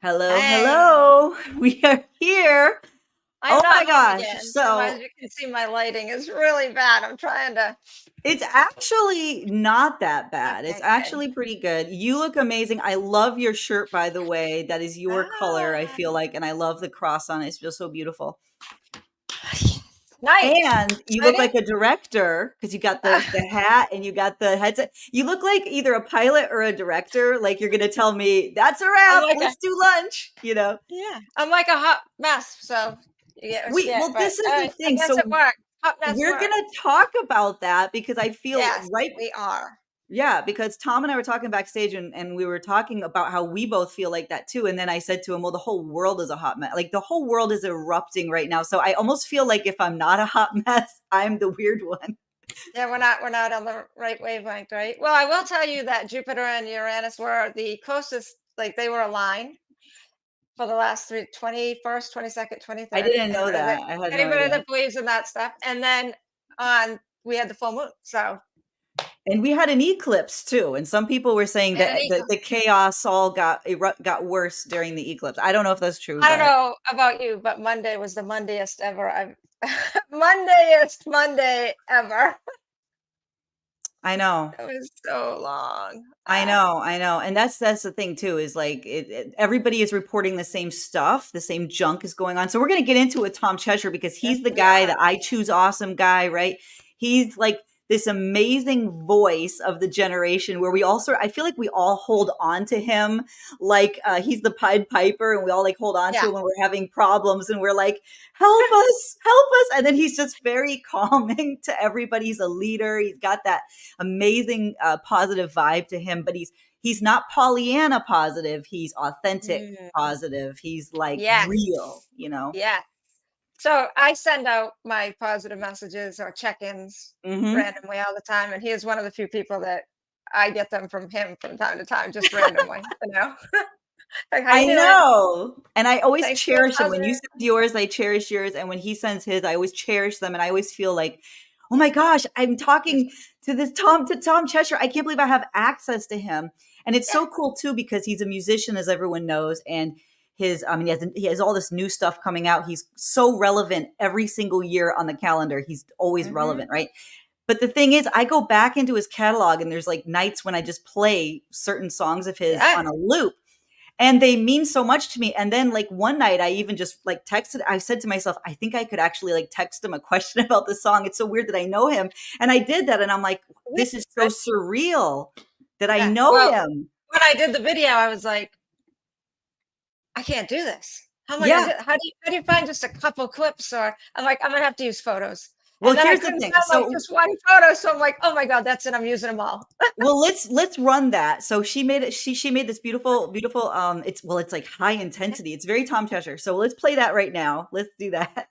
Hello, Hey, hello. We are here. I'm Oh my not home gosh. again. So as So you can see, my lighting is really bad. I'm trying to. it's actually not that bad. It's Okay, good. actually pretty good. You look amazing. I love your shirt, by the way. That is your color, I Ah, feel like. And I love the cross on it. It's just so beautiful. nice. And you look Exciting. like a director because you got the hat and you got the headset. You look like either a pilot or a director. Like you're gonna tell me that's a I'm wrap. like a Let's do lunch. You know. yeah. I'm like a hot mess. So you get what you get. Well, But this is the I thing. guess it So worked. Hot mess we're worked. gonna talk about that because I feel Yes, right. we are. Yeah, because Tom and I were talking backstage and we were talking about how we both feel like that too. And then I said to him, well, the whole world is a hot mess. Like the whole world is erupting right now. So I almost feel like if I'm not a hot mess, I'm the weird one. Yeah, we're not on the right wavelength, right? Well, I will tell you that Jupiter and Uranus were the closest. Like they were aligned for the last 21st, 22nd, I 23rd. didn't know that. I had no Anybody idea. that believes in that stuff. And then on we had the full moon. So And we had an eclipse too. And some people were saying and an that the eclipse. chaos all got worse during the eclipse. I don't know if that's true, I don't but know about you, but Monday was the Mondayest ever. I've Mondayest Monday ever. I know. It was so long. I know, and that's the thing too. Is like everybody is reporting the same stuff, the same junk is going on. So we're gonna get into it with Tom Cheshire because Yes, he's the we guy, are. the I choose awesome guy, right? He's like this amazing voice of the generation where we also I feel like we all hold on to him like he's the Pied Piper, and we all like hold on to Yeah. him when we're having problems, and we're like, help us, and then he's just very calming to everybody. He's a leader. He's got that amazing positive vibe to him, but he's not Pollyanna positive. He's authentic Mm, positive. He's like real, yes. you know. Yeah. So I send out my positive messages or check-ins Hmm. randomly all the time, and he is one of the few people that I get them from him from time to time, just randomly, you know? Like, "How you I doing? know, and I always Thanks for the cherish him. When you positive." send yours, I cherish yours, and when he sends his, I always cherish them, and I always feel like, oh my gosh, I'm Yes. talking to Tom Cheshire. I can't believe I have access to him, and it's Yeah. so cool too because he's a musician, as everyone knows, and his I mean he has all this new stuff coming out. He's so relevant every single year on the calendar. He's always Mhm. relevant, right? But the thing is, I go back into his catalog, and there's like nights when I just play certain songs of his Yeah. on a loop, and they mean so much to me. And then like one night I even just like texted, I said to myself, I think I could actually like text him a question about the song. It's so weird that I know him. And I did that, and I'm like, Yeah. this is so surreal that I Yeah. know Well, him. when I did the video, I was like, "I can't do this. How am I gonna Yeah. do how do you find just a couple clips?" Or I'm like, "I'm gonna have to use photos." Well, And then I here's the couldn't thing. find like So just one photo, so I'm like, "Oh my god, that's it. I'm using them all." well, let's run that. So she made it, she made this beautiful it's like high intensity. It's very Tom Cheshire. So let's play that right now. Let's do that.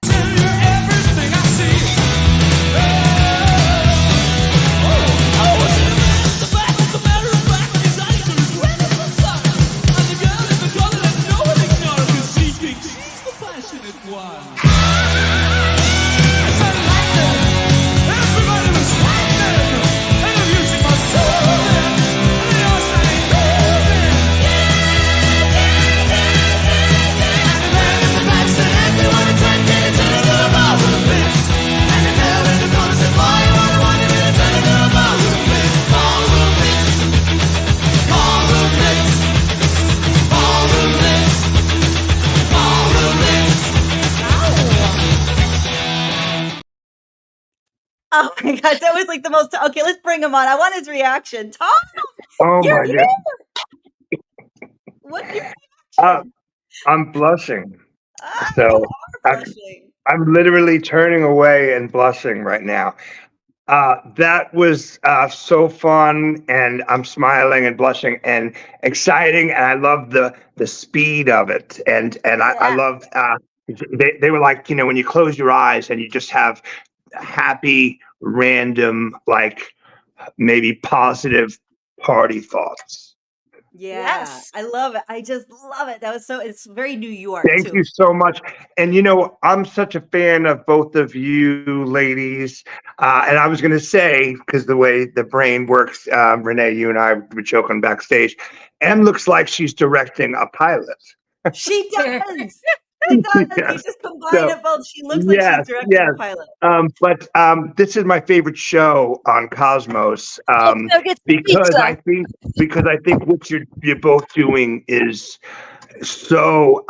Oh my god, that was like the most okay, let's bring him on. I want his reaction. Tom, Oh you're my here. God. What's your Uh, reaction? I'm blushing. You So are I'm, blushing. I'm literally turning away and blushing right now. That was so fun, and I'm smiling and blushing and exciting, and I love the speed of it, and I Yeah. love they were like, when you close your eyes and you just have happy random, like maybe positive party thoughts. Yeah, Yes. I love it. I just love it. That was so it's very New York Thank too. you so much. And I'm such a fan of both of you ladies. And I was going to say, because the way the brain works, Renee, you and I were joking backstage, Em looks like she's directing a pilot. She does. She does. You Yes. just combine So, it both. She looks like she's yes, directing a yes. pilot. But this is my favorite show on Cosmos, Let's go get some because pizza. I think what you're both doing is so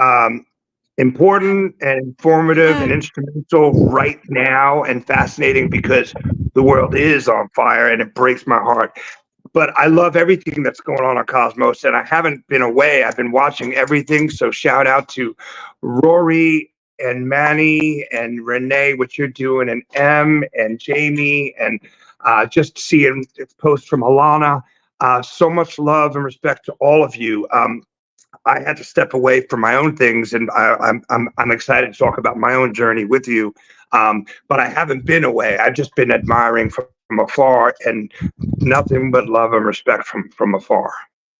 important and informative and Mhm. instrumental right now, and fascinating because the world is on fire and it breaks my heart. But I love everything that's going on Cosmos, and I haven't been away. I've been watching everything. So shout out to Rory and Manny and Renee, what you're doing, and Em and Jamie, and just seeing posts from Alana. So much love and respect to all of you. I had to step away from my own things, and I'm excited to talk about my own journey with you. But I haven't been away. I've just been admiring from afar, and nothing but love and respect from afar.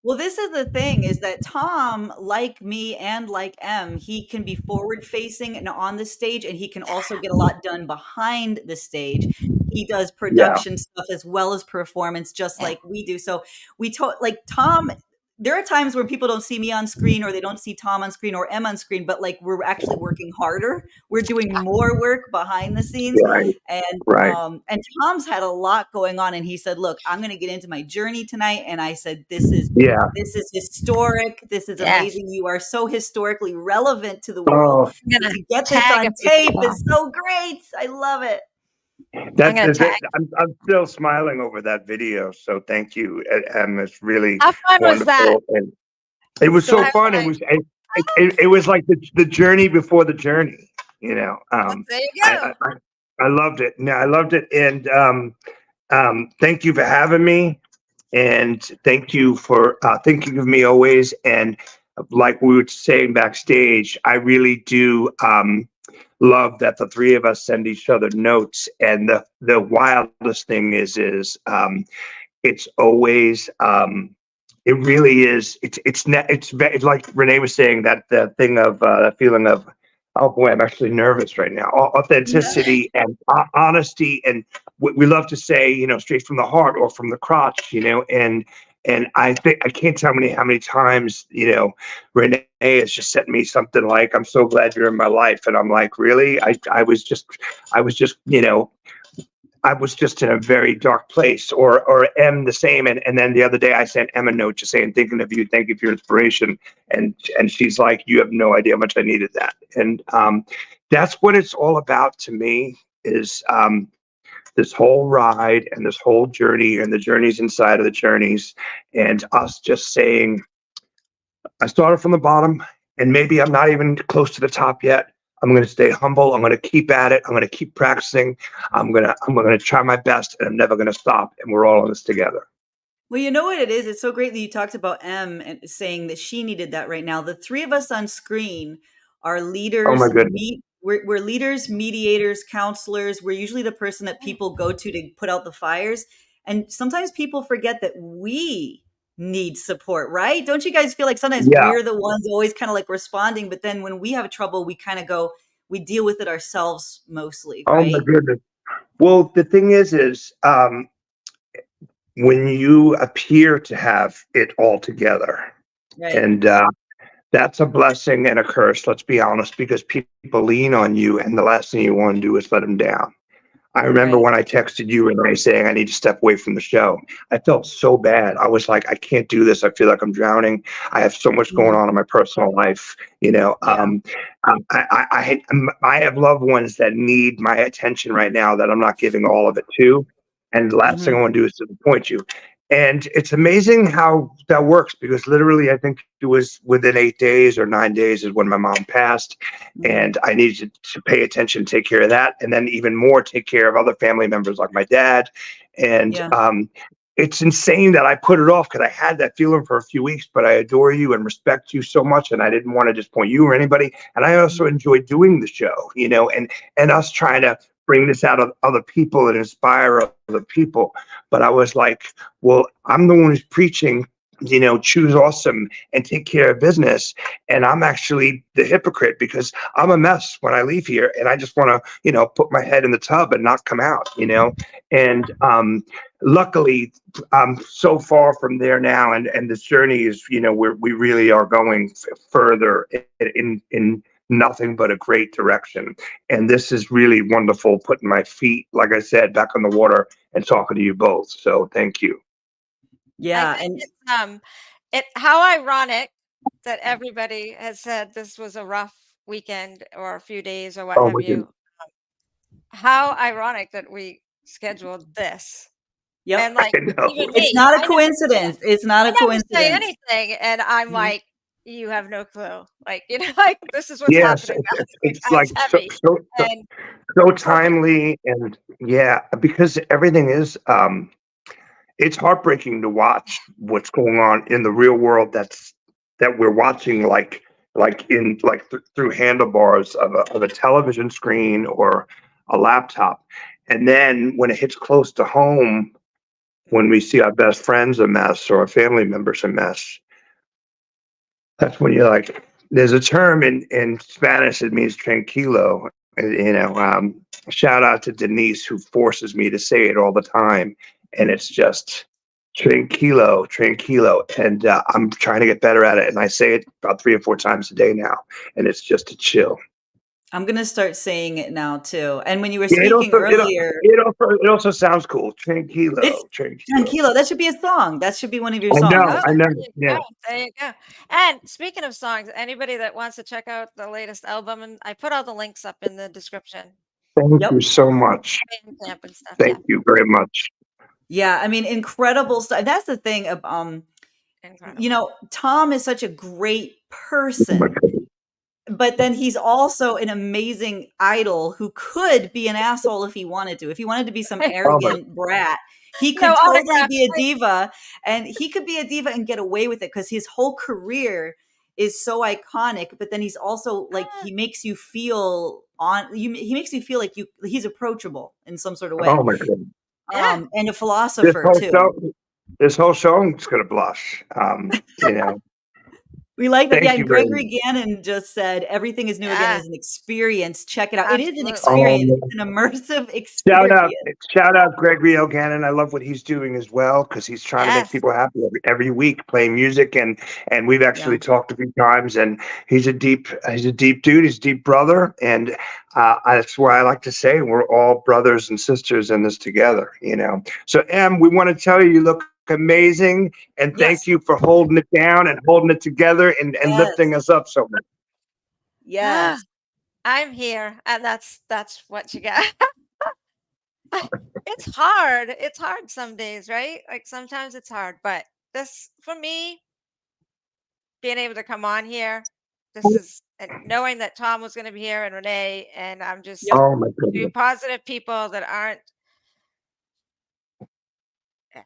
Well, this is the thing is that Tom, like me and like M, he can be forward facing and on the stage, and he can also get a lot done behind the stage. He does Yeah, production stuff as well as performance, just like we do. So like Tom. There are times where people don't see me on screen, or they don't see Tom on screen, or M on screen, but like we're actually working harder. We're doing more work behind the scenes, right, right. and Tom's had a lot going on, and he said, "Look, I'm going to get into my journey tonight." And I said, Yeah. this is historic. This is Yes. amazing. You are so historically relevant to the world. Oh, I'm gonna To get this tag on a few tape people. is so great. I love it. I'm gonna tag. I'm still smiling over that video. So thank you, and it's really How fun was that? wonderful. And it was so So fun. It fun. was it was like the journey before the journey. There you I, go. I I loved it. No, I loved it, and thank you for having me, and thank you for thinking of me always. And like we were saying backstage, I really do love that the three of us send each other notes. And the wildest thing is it's always it really is. It's like Renee was saying, that the thing of that feeling of, oh boy, I'm actually nervous right now. Authenticity and honesty, and what we love to say, straight from the heart or from the crotch, and I think I can't tell how many times, Renee has just sent me something like, "I'm so glad you're in my life," and I'm like, really? I was just, I was just in a very dark place, or M the same. And then the other day I sent Em a note just saying, "Thinking of you, thank you for your inspiration." And she's like, "You have no idea how much I needed that." And that's what it's all about to me, is this whole ride and this whole journey, and the journeys inside of the journeys, and us just saying, I started from the bottom, and maybe I'm not even close to the top yet. I'm going to stay humble. I'm going to keep at it. I'm going to keep practicing. I'm going to try my best, and I'm never going to stop. And we're all in this together. Well, you know what it is? It's so great that you talked about M and saying that she needed that right now. The three of us on screen are Oh my leaders. goodness. We're leaders, mediators, counselors. We're usually the person that people go to put out the fires. And sometimes people forget that we need support, right? Don't you guys feel like sometimes Yeah. we're the ones always kind of like responding, but then when we have trouble, we kind of we deal with it ourselves mostly, Oh my right? goodness. Well, the thing is when you appear to have it all together, Right. and that's a blessing and a curse, let's be honest, because people lean on you, and the last thing you want to do is let them down. I remember Right. when I texted you and I saying I need to step away from the show. I felt so bad. I was like, I can't do this. I feel like I'm drowning. I have so much going Mhm. on in my personal life. Yeah. I have loved ones that need my attention right now that I'm not giving all of it to. And the last thing Mhm. I want to do is disappoint you. And it's amazing how that works, because literally, I think it was within 8 days or 9 days is when my mom passed, Mhm. and I needed to pay attention, take care of that, and then even more take care of other family members like my dad. And Yeah. it's insane that I put it off, because I had that feeling for a few weeks. But I adore you and respect you so much, and I didn't want to disappoint you or anybody. And I also Mhm. enjoy doing the show, and us trying to bring this out of other people and inspire other people. But I was like, well, I'm the one who's preaching choose awesome and take care of business. And I'm actually the hypocrite because I'm a mess when I leave here and I just want to, put my head in the tub and not come out. And luckily, I'm so far from there now. And this journey is, we really are going further in nothing but a great direction. And this is really wonderful, putting my feet, like I said, back on the water and talking to you both. So thank you. I Yeah, think and how ironic that everybody has said this was a rough weekend or a few days or what Oh have my goodness. you. How ironic that we scheduled this. yep. And like I know. even It's me, not a coincidence. It's not I a never say coincidence. anything and I'm Mhm. like, you have no clue. Like, like this is what's Yes, happening now. it's It's like so, heavy so, so and so perfect. timely. And yeah, because everything is it's heartbreaking to watch what's going on in the real world that we're watching, through handlebars of a television screen or a laptop. And then when it hits close to home, when we see our best friends a mess or our family members a mess, that's when you're like, there's a term in Spanish that means tranquilo. Shout out to Denise who forces me to say it all the time, and it's just tranquilo, tranquilo. And I'm trying to get better at it, and I say it about 3 or 4 times a day now, and it's just a chill. I'm gonna start saying it now too. And when you were Yeah, speaking earlier, it also sounds cool. it's Tranquilo, tranquilo. tranquilo. That should be a song. That should be one of your I songs. know, Oh, I know. there you Yeah, go. There you go. And speaking of songs, anybody that wants to check out the latest album, and I put all the links up in the description. thank Yep. you so much. Bandcamp and stuff. Yeah, Thank you very much. Yeah, I mean, incredible stuff. That's the thing. incredible. Tom is such a great Oh my person, goodness. but then he's also an amazing idol who could be an asshole if he wanted to. If he wanted to be some Oh my. arrogant brat, he No could totally autographs. be a diva, and he could be a diva and get away with it because his whole career is so iconic. But then he's also like Ah, he makes you feel he makes you feel like he's approachable in some sort of way. Oh my goodness. yeah. And a This philosopher whole too. show, this whole show, I'm just gonna blush. We like that. Yeah, Thank and you very much. Gregory Gannon just said everything is new again Yeah, is an experience. Check it out. It is an absolutely. Oh, experience. man. It's an immersive Shout out, experience. shout out Gregory O'Gannon. I love what he's doing as well because he's trying to make Yes. people happy every week playing music, and we've Yeah. actually talked a few times, and he's a deep dude. He's a deep brother, and that's why I like to say we're all brothers and sisters in this together. So Em, we want to tell you look amazing, and thank Yes. you for holding it down and holding it together and Yes. lifting us up so much. Ah, Yes. I'm here, and that's what you got. It's hard. It's hard some days, right? Like sometimes it's hard, but this for me, being able to come on here, this is and knowing that Tom was going to be here and Renee, and I'm just Yep. Oh my two goodness. positive people that aren't. eh,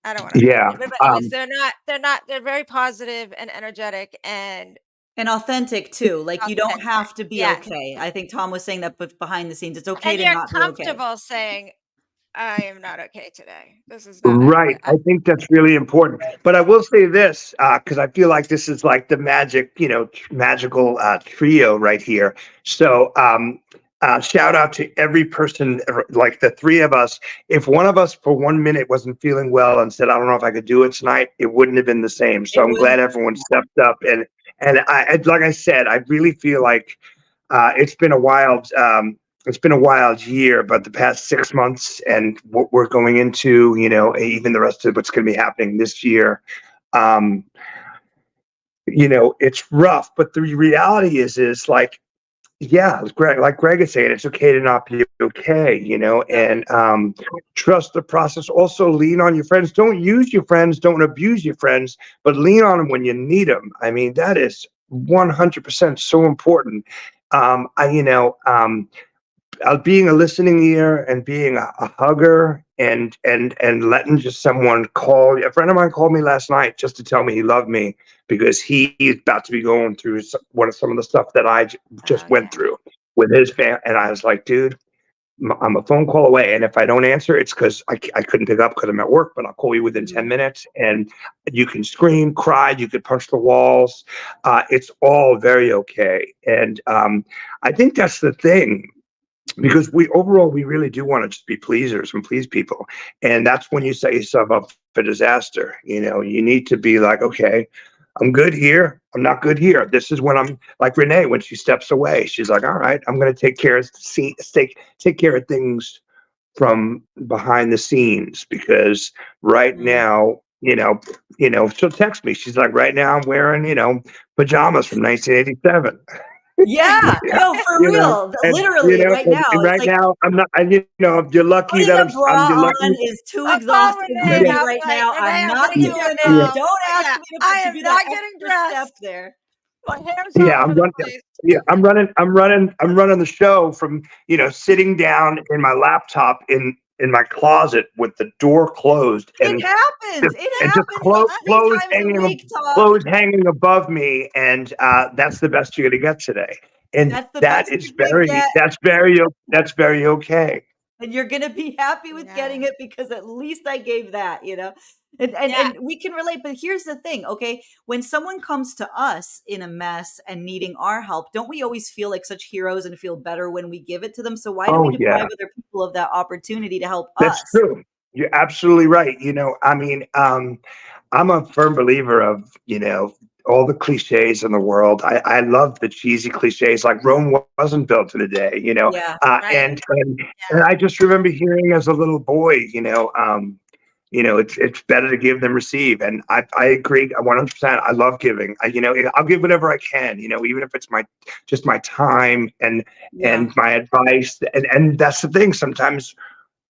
I don't want to hurt Yeah. anybody, but anyways, they're not. They're not. They're very positive and energetic and And authentic too. Like you don't authentic. have to be Yes, okay. I think Tom was saying that, but behind the scenes, it's okay and to you're not be okay. comfortable saying, "I am not okay today. This is not." Right. I think that's really important. But I will say this, because I feel like this is like the magical trio right here. So shout out to every person, like the three of us. If one of us for 1 minute wasn't feeling well and said, I don't know if I could do it tonight, it wouldn't have been the same. So It I'm would glad everyone stepped up. And like I said, I really feel like it's been a wild year, but the past 6 months and what we're going into, even the rest of what's going to be happening this year, um, it's rough. But the reality is like, yeah, like Greg is saying, it's okay to not be okay, yep. and trust the process. Also, lean on your friends. Don't use your friends. Don't abuse your friends, but lean on them when you need them. I mean, that is 100% so important. Being a listening ear and being a hugger and letting just someone call. A friend of mine called me last night just to tell me he loved me because he's about to be going through some of the stuff that I just Oh went yeah. through with his family. And I was like, dude, I'm a phone call away, and if I don't answer, it's because I couldn't pick up because I'm at work. But I'll call you within 10 Mhm. minutes, and you can scream, cry, you could punch the walls. It's all very okay, and I think that's the thing, because we overall we really do want to just be pleasers and please people, and that's when you set yourself up for disaster. You need to be like, okay, I'm good here, I'm not good here. This is when I'm like Renee, when she steps away, she's like, all right, I'm going to take care of things from behind the scenes, because right Mm. now, she'll text me, she's like, right now I'm wearing, pajamas from 1987. Yeah, no, for real. And Literally, right now, and it's right like now I'm not. You're lucky putting that a bra you're lucky. on is too I'll call exhausting for Renee Yeah, and me I'll be right like, now. Renee, I'm I'm not gonna do yeah, it doing it. yeah, now. Don't ask Yeah, me I to am do that not getting extra step dressed. there. My hair's all yeah. over the place. I'm running the show from sitting down in my laptop in my closet with the door closed, It and happens. It just happens three times a week, Tom. clothes hanging above me, and that's the best you're gonna get today, and That's the best you're gonna get. that's very okay. And you're gonna be happy with Yeah. getting it because at least I gave that. And, and Yeah. and we can relate, but here's the thing, okay? When someone comes to us in a mess and needing our help, don't we always feel like such heroes and feel better when we give it to them? So why do we Oh deprive yeah. other people of that opportunity to help That's us? true. You're absolutely right. I mean, I'm a firm believer of, all the cliches in the world. I love the cheesy cliches, like Rome wasn't built in a day, Yeah. Right. and Yeah. I just remember hearing as a little boy, it's better to give than receive. And I agree 100%. I love giving. I'll give whatever I can, even if it's just my time Yeah. and my advice. And that's the thing. Sometimes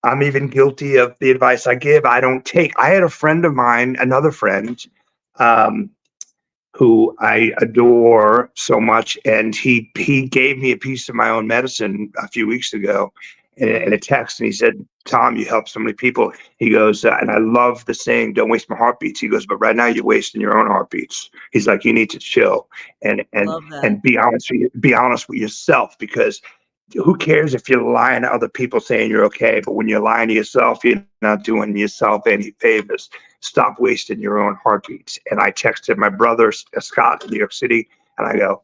I'm even guilty of the advice I give, I don't take. I had a friend of mine, another friend, um, who I adore so much, and he gave me a piece of my own medicine a few weeks ago in Mm, a text, and he said, "Tom, you help so many people." He goes, and I love the saying, "Don't waste my heartbeats." He goes, "But right now you're wasting your own heartbeats." He's like, "You need to chill and and love that. and be honest with yourself, because." Who cares if you're lying to other people saying you're okay, but when you're lying to yourself, you're not doing yourself any favors. Stop wasting your own heartbeats. And I texted my brother, Scott, in New York City, and I go,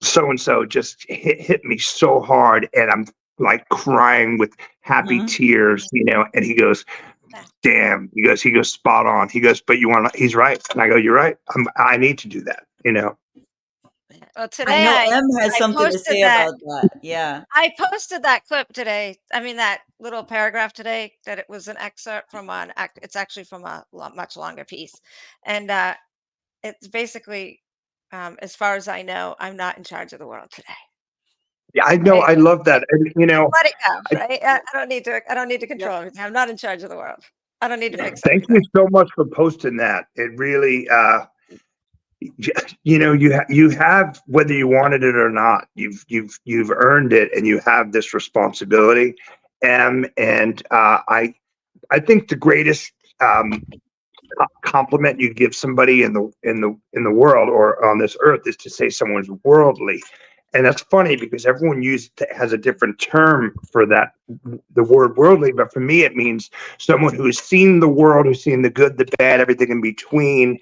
so and so just hit me so hard. And I'm like crying with happy Mhm. tears, and he goes, Yeah. damn, he goes, spot on. He goes, but he's right. And I go, you're right. I need to do that. Well, I today know M has I something to posted say that about that. Yeah. I posted that clip today. I mean, that little paragraph today, that it was an excerpt from it's actually from a much longer piece. And it's basically, as far as I know, I'm not in charge of the world today. Yeah, I know. Right? I love that. And, Let it go. I, Right? I don't need to Yep. control everything. I'm not in charge of the world. I don't need to Yep. fix thank you everything. so much for posting that. It really, you have, whether you wanted it or not, you've earned it, and you have this responsibility. And I think the greatest um, compliment you give somebody in the world or on this earth is to say someone's worldly. And that's funny because everyone has a different term for that, the word worldly. But for me, it means someone who's seen the world, who's seen the good, the bad, everything in between,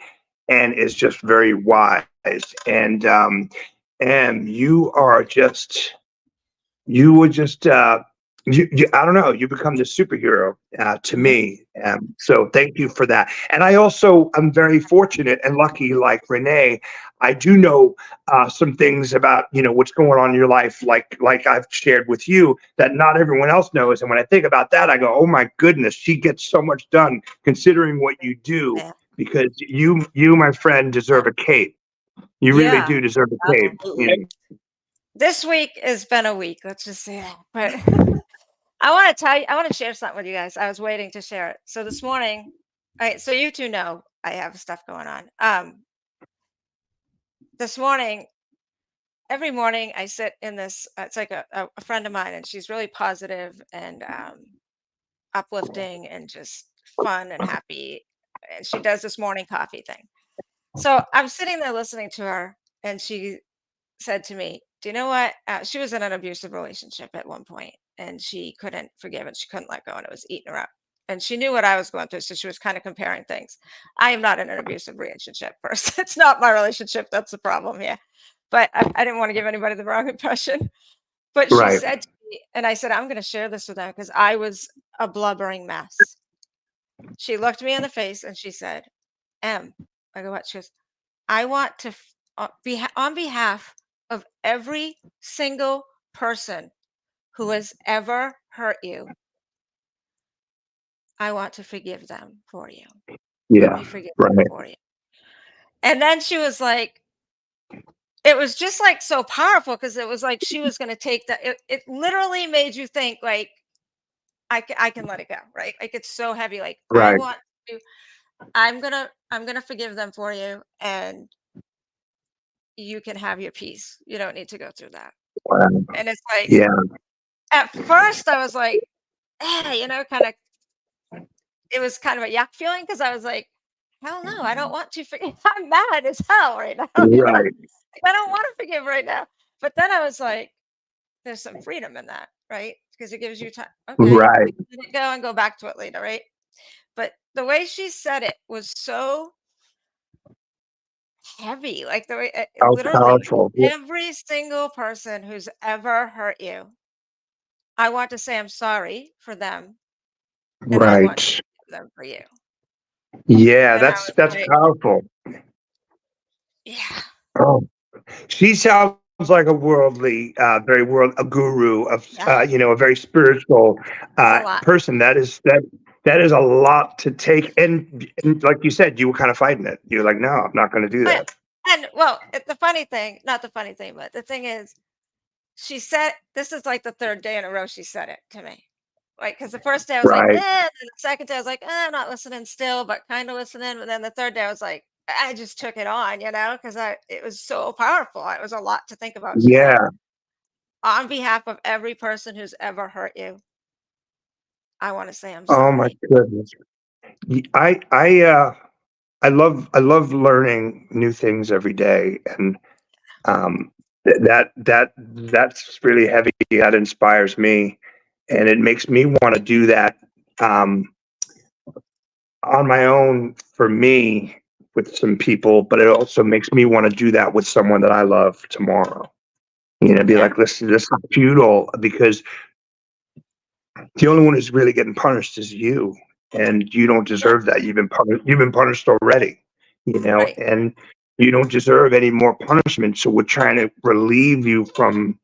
and is just very wise. And and you were just I don't know, you become the superhero to Mhm. me, so thank you for that. And I also am very fortunate and lucky, like Renee. I do know some things about what's going on in your life, like I've shared with you, that not everyone else knows. And when I think about that, I go, oh my goodness, she gets so much done considering what you do, Yeah. because you my friend deserve a cape. You really Yeah. do deserve a cape. Absolutely. This week has been a week. Let's just say that. But I want to share something with you guys. I was waiting to share it. So this morning, all right, so you two know I have stuff going on. This morning, every morning I sit in this, it's like a friend of mine, and she's really positive and uplifting and just fun and happy. And she does this morning coffee thing. So I'm sitting there listening to her, and she said to me, "Do you know what?" She was in an abusive relationship at one point, and she couldn't forgive and she couldn't let go and it was eating her up. And she knew what I was going through, so she was kind of comparing things. I am not in an abusive relationship first. It's not my relationship that's the problem here. But I didn't want to give anybody the wrong impression. But she Right. said to me, and I said, I'm going to share this with them because I was a blubbering mess. She looked me in the face and she said, M, I go, what? She goes, I want to, be on behalf of every single person who has ever hurt you, I want to forgive them for you. Let Yeah. me forgive them Right. for you. And then she was like, it was just like so powerful because it was like she was going to take that. It literally made you think like, I can let it go, right? Like it's so heavy. Like I Right. want to, I'm gonna forgive them for you, and you can have your peace. You don't need to go through that. Wow. And it's like Yeah. at first I was like, kind of it was kind of a yuck feeling because I was like, hell no, I don't want to forgive. I'm mad as hell right now. Right. Like, I don't want to forgive right now. But then I was like, there's some freedom in that, right? Because it gives you time. Okay, I Right. can let it go and go back to it later, right? But the way she said it was so heavy. Like the way, How literally, powerful. every single person who's ever hurt you, I want to say I'm sorry for them, and I want to Right. forgive them for you. Yeah, And I that's was that's like, powerful. yeah, Oh, she sounds like a worldly, very a guru of, yeah, a very spiritual it's a lot. person. That is a lot to take. And like you said, you were kind of fighting it. You're like, no, I'm not going to do Oh, yeah. that. And well, the funny thing, not the funny thing, but the thing is, she said this is like the third day in a row she said it to me. Like, because the first day I was like, Right. and the second day I was like, I'm not listening still, but kind of listening. And then the third day I was like, I just took it on, because it was so powerful. It was a lot to think about. She said, Yeah. on behalf of every person who's ever hurt you, I want to say I'm Oh my sorry. goodness. I love learning new things every day, and um, that's really heavy. That inspires me, and it makes me want to do that um, on my own for me with some people. But it also makes me want to do that with someone that I love tomorrow. Be Yeah, like, listen, this is futile because the only one who's really getting punished is you, and you don't yeah, deserve that. You've been punished already, right. and you don't deserve any more punishment. So we're trying to relieve you from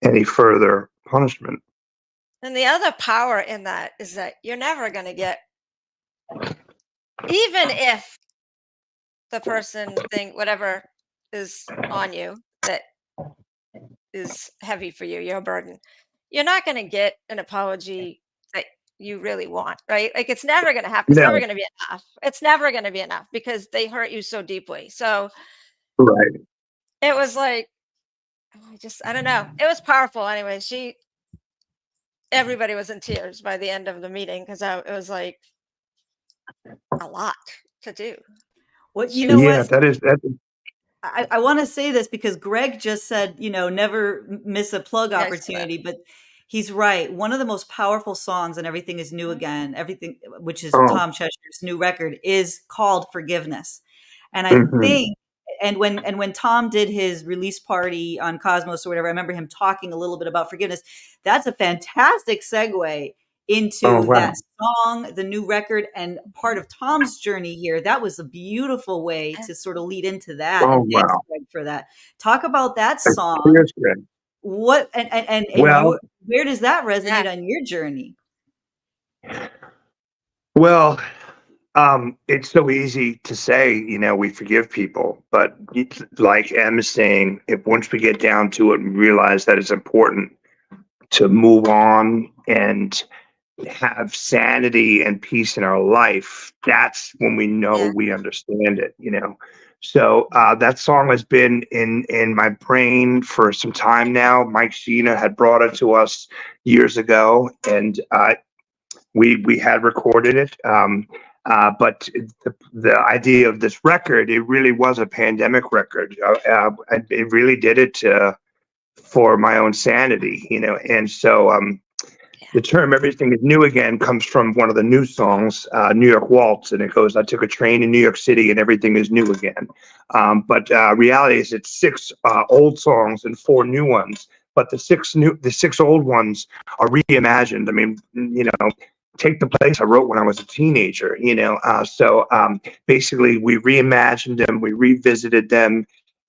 any further punishment. And the other power in that is that you're never going to get, even if the person thing, whatever is on you that is heavy for you, your burden, you're not going to get an apology that you really want, right? Like it's never going to happen. It's never No, going to be enough. It's never going to be enough because they hurt you so deeply. So right? it was like, I don't know. It was powerful anyway. Everybody was in tears by the end of the meeting because it was like a lot to do. What you She know was Yeah, what? just, that is I want to say this because Greg just said, never miss a plug yeah, I saw that. opportunity, but he's right. One of the most powerful songs and Everything is New Mhm. Again, everything, which is oh, Tom Cheshire's new record, is called Forgiveness. And I mhm. think, and when Tom did his release party on Cosmos or whatever, I remember him talking a little bit about forgiveness. That's a fantastic segue Oh into wow, that song, the new record, and part of Tom's journey here. That was a beautiful way Yeah. to sort of lead into that. oh And thanks, wow. Greg, for that. Talk about that song. Here's good. What and Well, you, where does that Yeah. resonate on your journey? well, it's so easy to say, we forgive people, but like Em is saying, if once we get down to it and realize that it's important to move on and have sanity and peace in our life, that's when we know Yeah. we understand it. So that song has been in my brain for some time now. Mike Sheena had brought it to us years ago, and we had recorded it. But the idea of this record, it really was a pandemic record. It really did it for my own sanity, and so the term "everything is new again" comes from one of the new songs, New York Waltz, and it goes, "I took a train in New York City and everything is new again." But reality is it's 6 old songs and 4 new ones. But the 6 old ones are reimagined. I mean, take the place I wrote when I was a teenager. So basically, we reimagined them, we revisited them,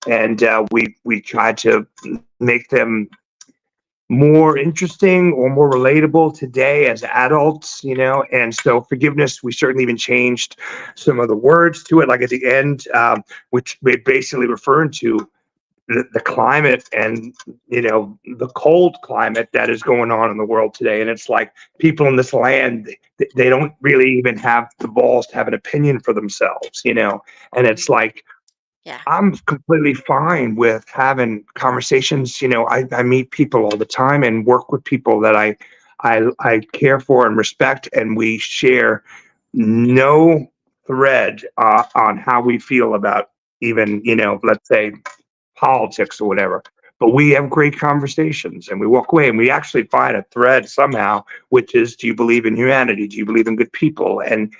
and we tried to make them more interesting or more relatable today as adults, and so forgiveness, we certainly even changed some of the words to it, like at the end, which we basically referring to the climate and the cold climate that is going on in the world today. And it's like people in this land, they don't really even have the balls to have an opinion for themselves, and it's like, Yeah. I'm completely fine with having conversations. I meet people all the time and work with people that I care for and respect, and we share no thread on how we feel about even, let's say politics or whatever. But we have great conversations and we walk away and we actually find a thread somehow, which is, do you believe in humanity? Do you believe in good people? And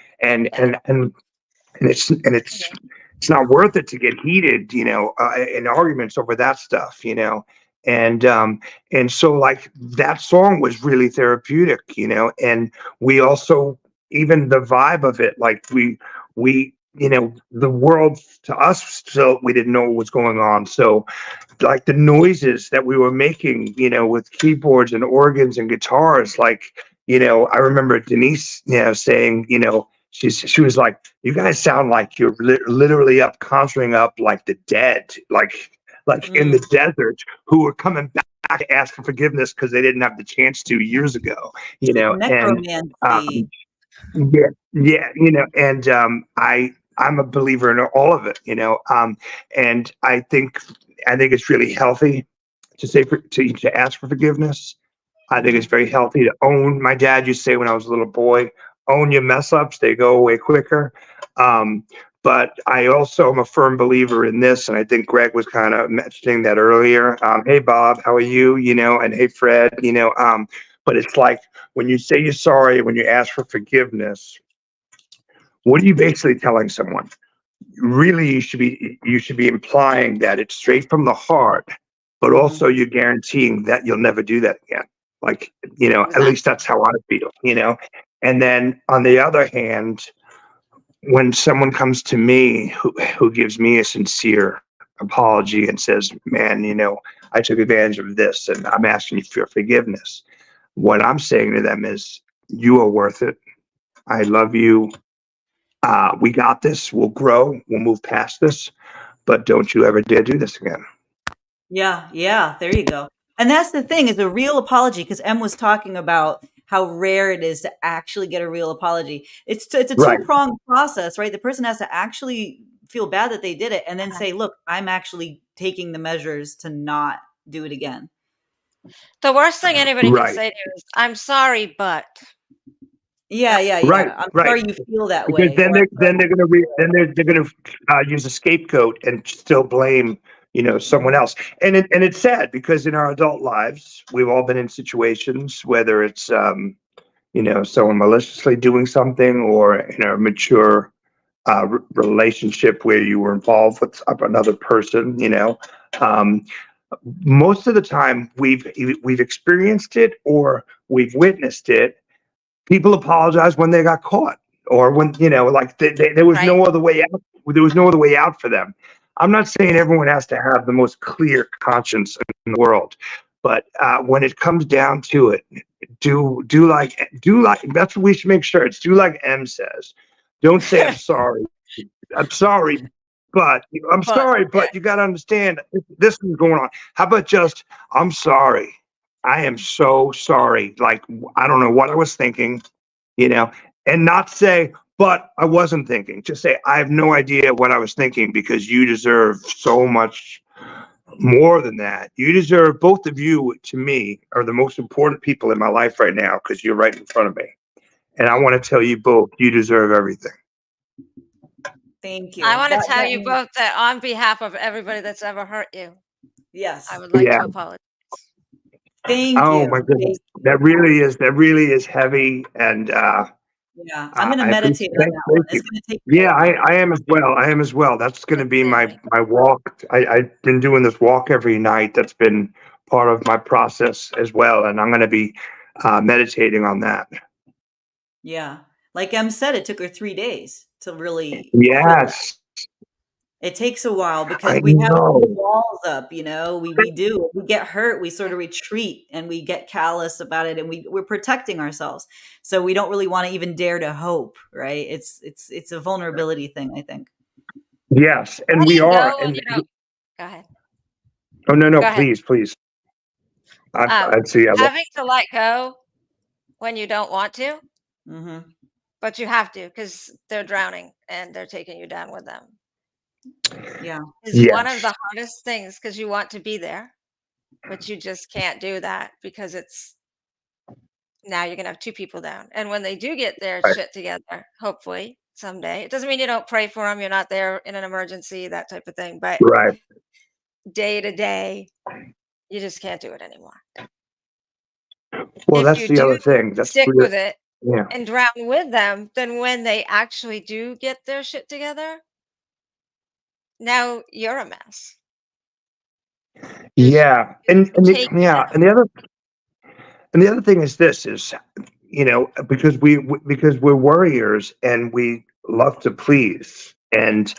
it's not worth it to get heated, in arguments over that stuff, and so like that song was really therapeutic, and we also, even the vibe of it, like we the world to us still, we didn't know what was going on, so like the noises that we were making, with keyboards and organs and guitars, like, I remember Denise, saying, she was like, "You guys sound like you're literally up conjuring up like the dead, like in the desert, who were coming back to ask for forgiveness because they didn't have the chance to years ago, and Necromancy. yeah, and I'm a believer in all of it, and I think it's really healthy to to ask for forgiveness. I think it's very healthy to own. My dad used to say when I was a little boy, own your mess ups, they go away quicker. But I also am a firm believer in this, and I think Greg was kind of mentioning that earlier. Hey Bob, how are you? And hey Fred, but it's like when you say you're sorry, when you ask for forgiveness, what are you basically telling someone? Really, you should be implying that it's straight from the heart, but also you're guaranteeing that you'll never do that again. Like, at least that's how I feel, And then on the other hand, when someone comes to me who gives me a sincere apology and says, "Man, I took advantage of this and I'm asking you for forgiveness," what I'm saying to them is, "You are worth it. I love you. We got this. We'll grow. We'll move past this. But don't you ever dare do this again." Yeah, there you go. And that's the thing, is a real apology, because Em was talking about how rare it is to actually get a real apology. It's a Right. two-pronged process, right? The person has to actually feel bad that they did it and then say, "Look, I'm actually taking the measures to not do it again." The worst thing anybody can Right. say to you is, "I'm sorry, but." Yeah, That's yeah, Right. yeah. "I'm Right. sorry you feel that Because way," or "I'm sorry then they're gonna use a scapegoat and still blame, someone else. And it's sad because in our adult lives, we've all been in situations, whether it's someone maliciously doing something, or in a mature relationship where you were involved with another person. Um, Most of the time, we've experienced it or we've witnessed it. People apologize when they got caught, or when, like there was right. no other way out. There was no other way out for them. I'm not saying everyone has to have the most clear conscience in the world, but when it comes down to it, do like that's what we should make sure. It's do like M says. Don't say I'm sorry. I'm sorry, but I'm But sorry, yeah, but you got to understand this is going on. How about just, I'm sorry. I am so sorry. Like, I don't know what I was thinking, you know, and not say, but I wasn't thinking. Just say, I have no idea what I was thinking, because you deserve so much more than that. You deserve, both of you to me are the most important people in my life right now, because you're right in front of me. And I want to tell you both, you deserve everything. Thank I you." want to tell That you both that on behalf of everybody that's ever hurt you, I yes. would like to Yeah. apologize. Thank Oh you. my goodness. Thank That really is heavy. And Yeah, I'm gonna I appreciate, meditate on that one. thank you. It's gonna take me a Yeah, while. I am as well. I am as well. That's going to be Absolutely. my walk. I've been doing this walk every night. That's been part of my process as well. And I'm going to be meditating on that. Yeah. Like Em said, it took her 3 days to really feel that. Yes, It takes a while because I we have know. walls up, we do. We get hurt, we sort of retreat and we get callous about it and we're protecting ourselves. So we don't really want to even dare to hope, right? It's a vulnerability thing, I think. Yes, How and do we you are. know when And you don't? Go ahead. oh no, Go ahead. please, please. Um, I'd see. Having to let go when you don't want to, Mhm. but you have to because they're drowning and they're taking you down with them, Yeah. is one of Yes, the hardest things because you want to be there, but you just can't do that because it's now you're gonna have two people down. And when they do get their right, shit together, hopefully someday, it doesn't mean you don't pray for them. You're not there in an emergency, that type of thing. But right. day to day, you just can't do it anymore. Well, If that's you the do other thing. That's stick real. with it Yeah, and drown with them, then when they actually do get their shit together, now you're a mess. Because yeah, you take it yeah, down. and the other thing is this is, because because we're warriors and we love to please, and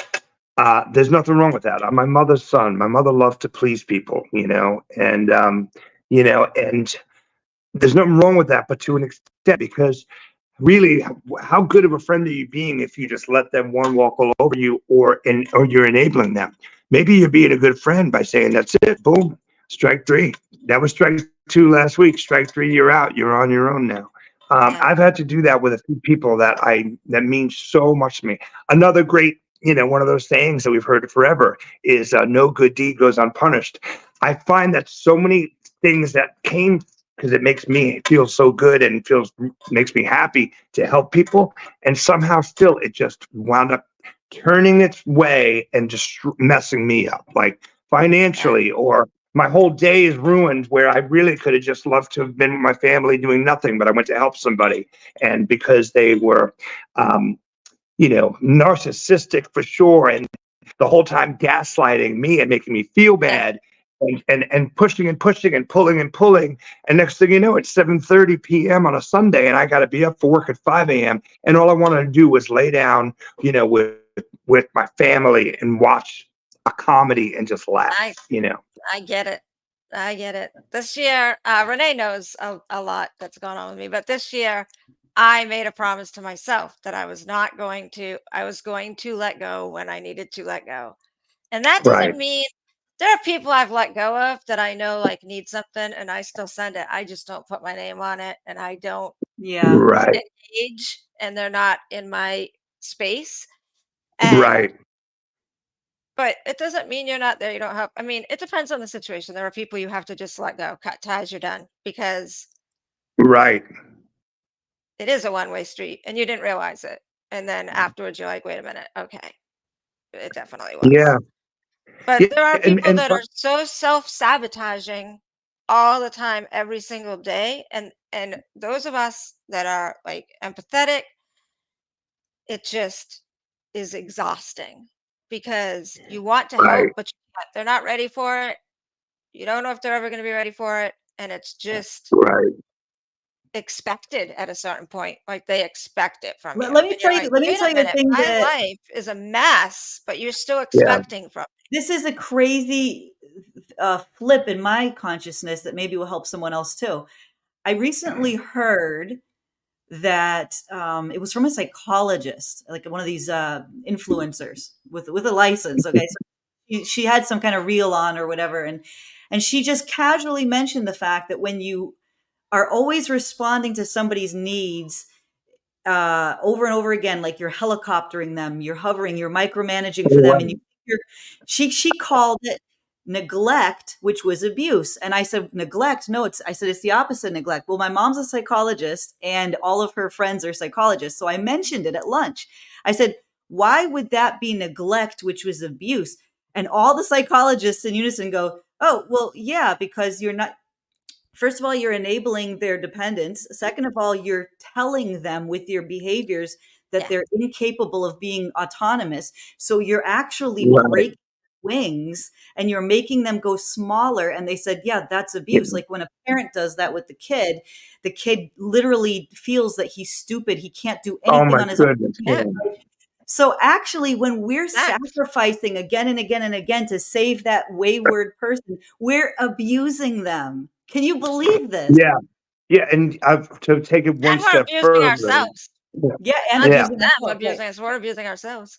there's nothing wrong with that. I'm my mother's son. My mother loved to please people, and there's nothing wrong with that, but to an extent, because really, how good of a friend are you being if you just let them one walk all over you, or you're enabling them? Maybe you're being a good friend by saying, "That's it, boom, strike three." That was strike two last week. Strike three, you're out. You're on your own now. Yeah. I've had to do that with a few people that means so much to me. Another great, one of those sayings that we've heard forever is, "No good deed goes unpunished." I find that so many things that came because it makes me feel so good and makes me happy to help people, and somehow still it just wound up turning its way and just messing me up, like Yeah. financially, or my whole day is ruined where I really could have just loved to have been with my family doing nothing, but I went to help somebody, and because they were um, narcissistic for sure, and the whole time gaslighting me and making me feel Yeah. bad, and pushing and pushing and pulling and pulling. And next thing you know, it's 7:30 p.m. on a Sunday, and I got to be up for work at 5 a.m. And all I wanted to do was lay down, with my family and watch a comedy and just I laugh. I get it. I get it. This year, Renee knows a lot that's gone on with me, but this year I made a promise to myself that I was going to let go when I needed to let go. And that Right, doesn't mean there are people I've let go of that I know like need something and I still send it. I just don't put my name on it and I don't Yeah. right, engage and they're not in my space. And right, but it doesn't mean you're not there. You don't have, I mean, it depends on the situation. There are people you have to just let go, cut ties, you're done because right. it is a one-way street and you didn't realize it. And then afterwards, you're like, wait a minute. Okay. It definitely was. Yeah, But yeah, there are and people that are so self-sabotaging all the time, every single day. And those of us that are like empathetic, it just is exhausting because you want to help, right, but they're not ready for it. You don't know if they're ever going to be ready for it. And it's just right. expected at a certain point. Like they expect it from you. Let me And you're tell you like, let me wait tell a you a minute, thing my that life is a mess, but you're still Yeah, expecting from this is a crazy flip in my consciousness that maybe will help someone else too. I recently heard that it was from a psychologist, like one of these influencers with a license. Okay, so she had some kind of reel on or whatever, and she just casually mentioned the fact that when you are always responding to somebody's needs over and over again, like you're helicoptering them, you're hovering, you're micromanaging for them, and right, she called it neglect, which was abuse. And I said, neglect? No, I said it's the opposite, neglect. Well, my mom's a psychologist, and all of her friends are psychologists, so I mentioned it at lunch. I said, why would that be neglect, which was abuse? And all the psychologists in unison go, oh, well, yeah, because you're not first of all, you're enabling their dependence. Second of all, you're telling them with your behaviors that Yeah. they're incapable of being autonomous. So you're actually Right. breaking wings and you're making them go smaller. And they said, yeah, that's abuse. Like when a parent does that with the kid literally feels that he's stupid. He can't do Oh anything my on his own. goodness. Yeah. So actually, when we're Facts. sacrificing again and again and again to save that wayward person, we're abusing them. Can you believe this? Yeah. Yeah. And to take it one And we're step abusing further. ourselves. Yeah. Yeah, and Not Yeah. just abusing them themselves, right? abusing us, we're abusing ourselves.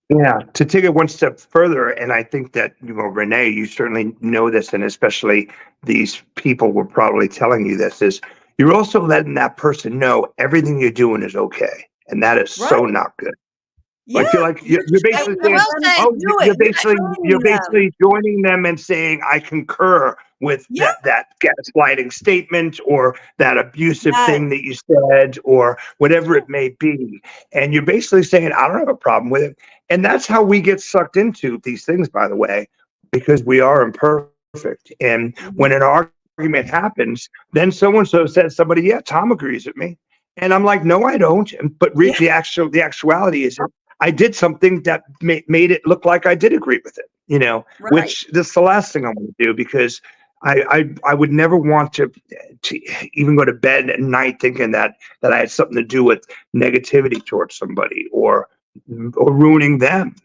Yeah, to take it one step further, and I think that, Renee, you certainly know this, and especially these people were probably telling you this, is you're also letting that person know everything you're doing is okay. And that is so Right. not good. Yeah, Like you're I basically saying, will them say, to oh, do you're it. You're basically you're training them. basically joining them and saying, I concur with Yeah. that gaslighting statement or that abusive Yes. thing that you said or whatever it may be. And you're basically saying, I don't have a problem with it. And that's how we get sucked into these things, by the way, because we are imperfect. And when Mhm. an argument happens, then so and so says somebody, yeah, Tom agrees with me. And I'm like, no, I don't. But Yeah. the actuality is I did something that made it look like I did agree with it, Right. which this is the last thing I want to do because I would never want to even go to bed at night thinking that I had something to do with negativity towards somebody or ruining them,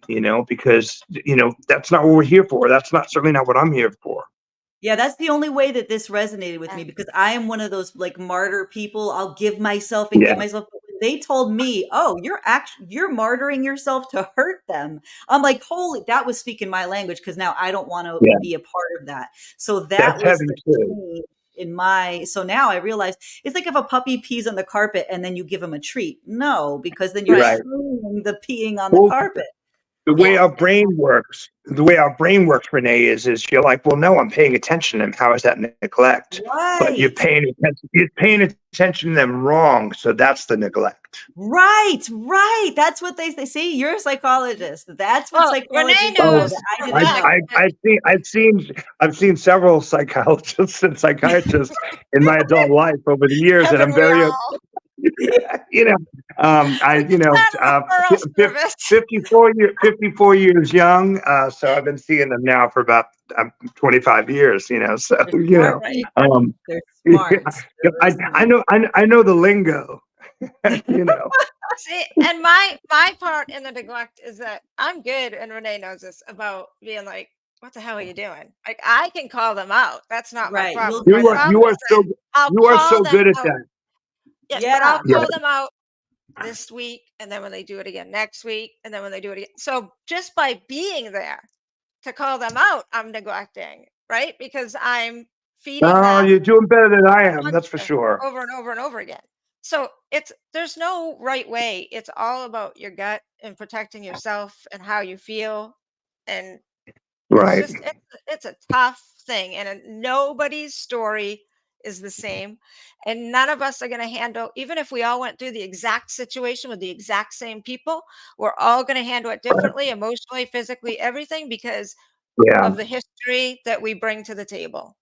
because that's not what we're here for. That's not certainly not what I'm here for. Yeah, that's the only way that this resonated with Yeah. me because I am one of those like martyr people. I'll give myself and Yeah, give myself. But when they told me, "Oh, you're martyring yourself to hurt them." I'm like, "Holy, that was speaking my language because now I don't want to yeah, be a part of that." So that that's was heavy the too. change in my so now I realize it's like if a puppy pees on the carpet and then you give him a treat. No, because then you're Right. Right. training the peeing on the Well, carpet. Yeah. the way our brain works, Renee, is you're like, well, no, I'm paying attention to them. How is that neglect? But Right. you're paying attention to them wrong. So that's the neglect. Right, right. That's what they say. See, you're a psychologist. That's what Well, Renee psychologists know Oh, that knows I from did I, that. not. I've seen several psychologists and psychiatrists in my adult life over the years, and Haven't I'm we very, all? you know, We just had a referral service. 54 years young. So I've been seeing them now for about 25 years, so, They're smart Right. people. um, They're yeah, smart. Super I smart. know, I know the lingo, you know. See, and my part in the neglect is that I'm good, and Renee knows this about being like, "What the hell are you doing?" Like I can call them out. That's not my Right. You'll problem. My do that. problem is that I'll You are call so them good at out. that. Yeah, but Yeah. I'll Yeah, call them out this week, and then when they do it again next week, and then when they do it again. So just by being there to call them out, I'm neglecting, right? Because I'm feeding oh, them you're doing better than I am. That's for mantra sure. over and over and over again. So there's no right way. It's all about your gut and protecting yourself and how you feel. And it's Right. just it's a tough thing. And nobody's story is the same. And none of us are going to handle, even if we all went through the exact situation with the exact same people, we're all going to handle it Right. differently, emotionally, physically, everything because Yeah. of the history that we bring to the table,